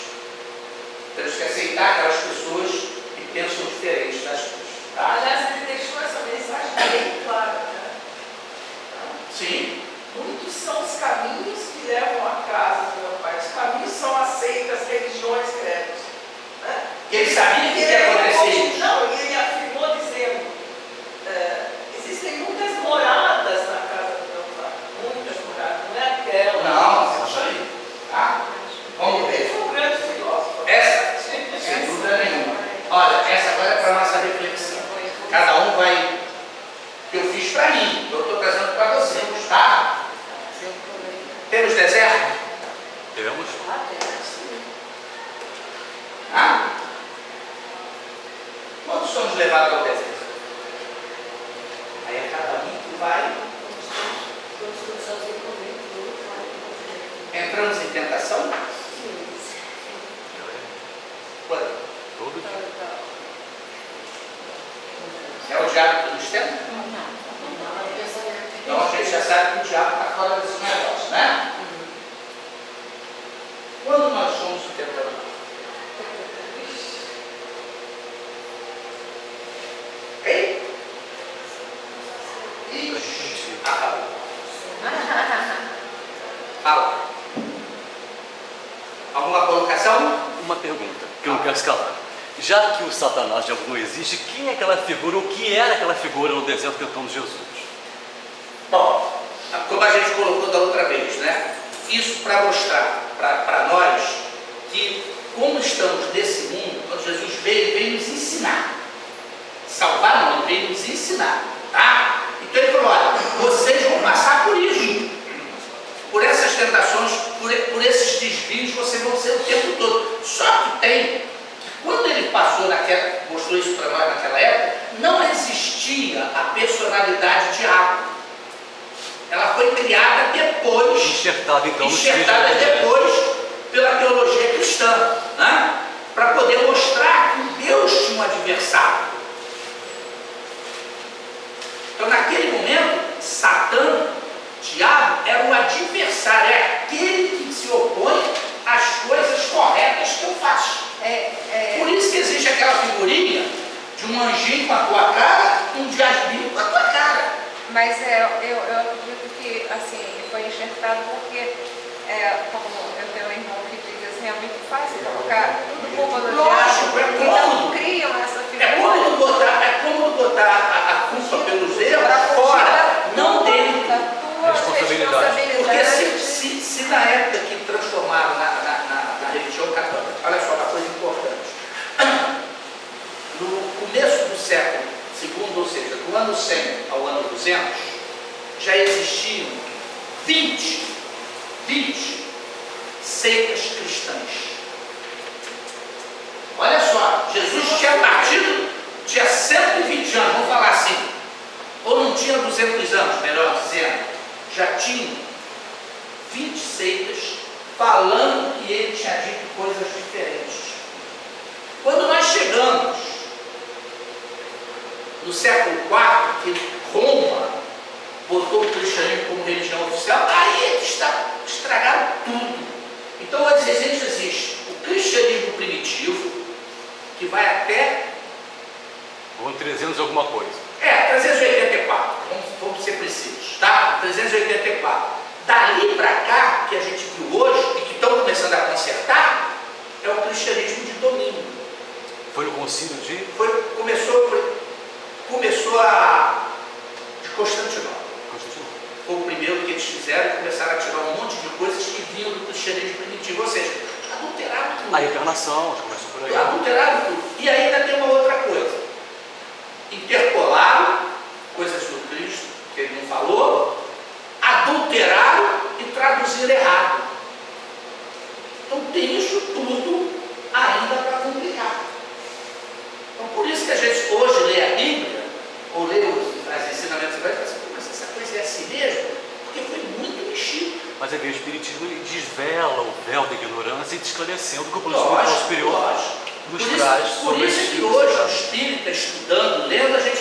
C: Temos que aceitar aquelas pessoas que pensam diferente das coisas. Tá?
E: Aliás, ele deixou essa mensagem bem clara. Né?
C: Sim.
E: Muitos são os caminhos que levam à casa do meu Pai. Os caminhos são as seitas, religiões, credos. Né?
C: E ele sabia que ia acontecer isso.
E: Não, e ele afirmou dizendo, existem muitas moradas na casa do meu Pai. Muitas moradas, não é aquela.
C: Não, isso aí. Tá? Vamos
E: Ele
C: ver.
E: foi um grande filósofo.
C: Essa, sem dúvida nenhuma. Olha, essa agora é para a nossa reflexão. Cada um vai. Eu fiz para mim, eu estou trazendo para vocês, tá? Temos deserto?
D: Temos.
C: Ah? Quando somos levados ao deserto? Aí é cada um que vai. Entramos em tentação? Quando?
D: Todo dia.
C: É o diabo que nos tenta? Então a gente já sabe que o diabo está fora desse negócio, né? Quando nós somos tentados? Ei? Ixi, acabou. Fala. Alguma colocação?
D: Uma pergunta, que eu não quero escalar. Já que o Satanás já não existe, quem é aquela figura, ou que era aquela figura no deserto tentando Jesus?
C: Bom, como a gente colocou da outra vez, né? Isso para mostrar para nós que, como estamos nesse mundo, quando Jesus veio nos ensinar. Salvar não, ele veio nos ensinar, tá? Então ele falou, olha, vocês vão passar por isso. Por essas tentações, por esses desvios, vocês vão ser o tempo todo. Só que tem, quando ele mostrou isso para nós naquela época, não existia a personalidade de Diabo. Ela foi criada depois,
D: Enxertada então no
C: enxertada depois pela teologia cristã, né? Para poder mostrar que Deus tinha um adversário. Então naquele momento, Satã, Diabo, era o adversário, é aquele que se opõe às coisas corretas que eu faço. Por isso que existe aquela figurinha de um anjinho com a tua cara e um diabinho com a tua cara.
G: Mas eu acredito que assim, foi enxertado porque, como eu tenho um irmão que diz assim, é muito fácil colocar tudo culpa no
C: Lógico,
G: diabo.
C: é
G: Então
C: cômodo.
G: criam essa figura.
C: É como botar a culpa pelos erros fora, não dentro.
G: Da tua
D: Responsabilidade.
C: Porque se na época que transformaram na religião católica, olha só uma coisa importante. No começo do século segundo, ou seja, do ano 100 ao ano 200, já existiam 20 seitas cristãs. Olha só, Jesus tinha partido, tinha 120 anos, vamos falar assim, ou não tinha 200 anos, melhor dizendo, já tinha 20 seitas falando que ele tinha dito coisas diferentes. Quando nós chegamos no século IV, que Roma botou o cristianismo como religião oficial, aí eles estragaram tudo. Então hoje existe o cristianismo primitivo, que vai até...
D: Ou 300 e alguma coisa.
C: 384, vamos ser precisos, tá? 384. Dali para cá, que a gente viu hoje, e que estão começando a consertar, é o cristianismo de domínio.
D: Foi no concílio de...
C: Começou a de Constantinopla.
D: Constantino.
C: Foi o primeiro que eles fizeram e começaram a tirar um monte de coisas que vinham do cristianismo primitivo, ou seja, adulteraram tudo.
D: A encarnação, já começou por aí.
C: Adulteraram tudo. E ainda tem uma outra coisa. Interpolaram coisas do Cristo que ele não falou, adulteraram e traduziram errado. Então tem isso tudo ainda para complicar. Então por isso que a gente hoje lê a Bíblia, ou lê os ensinamentos e vai falar assim, mas essa coisa é assim mesmo? Porque foi muito mexido.
D: Mas aí vem o Espiritismo e desvela o véu da ignorância e te esclarecendo que o plano
C: Lógico,
D: superior
C: lógico.
D: nos traz
C: Por
D: sobre
C: isso
D: esse
C: que hoje o
D: significado.
C: espírita estudando, lendo, a gente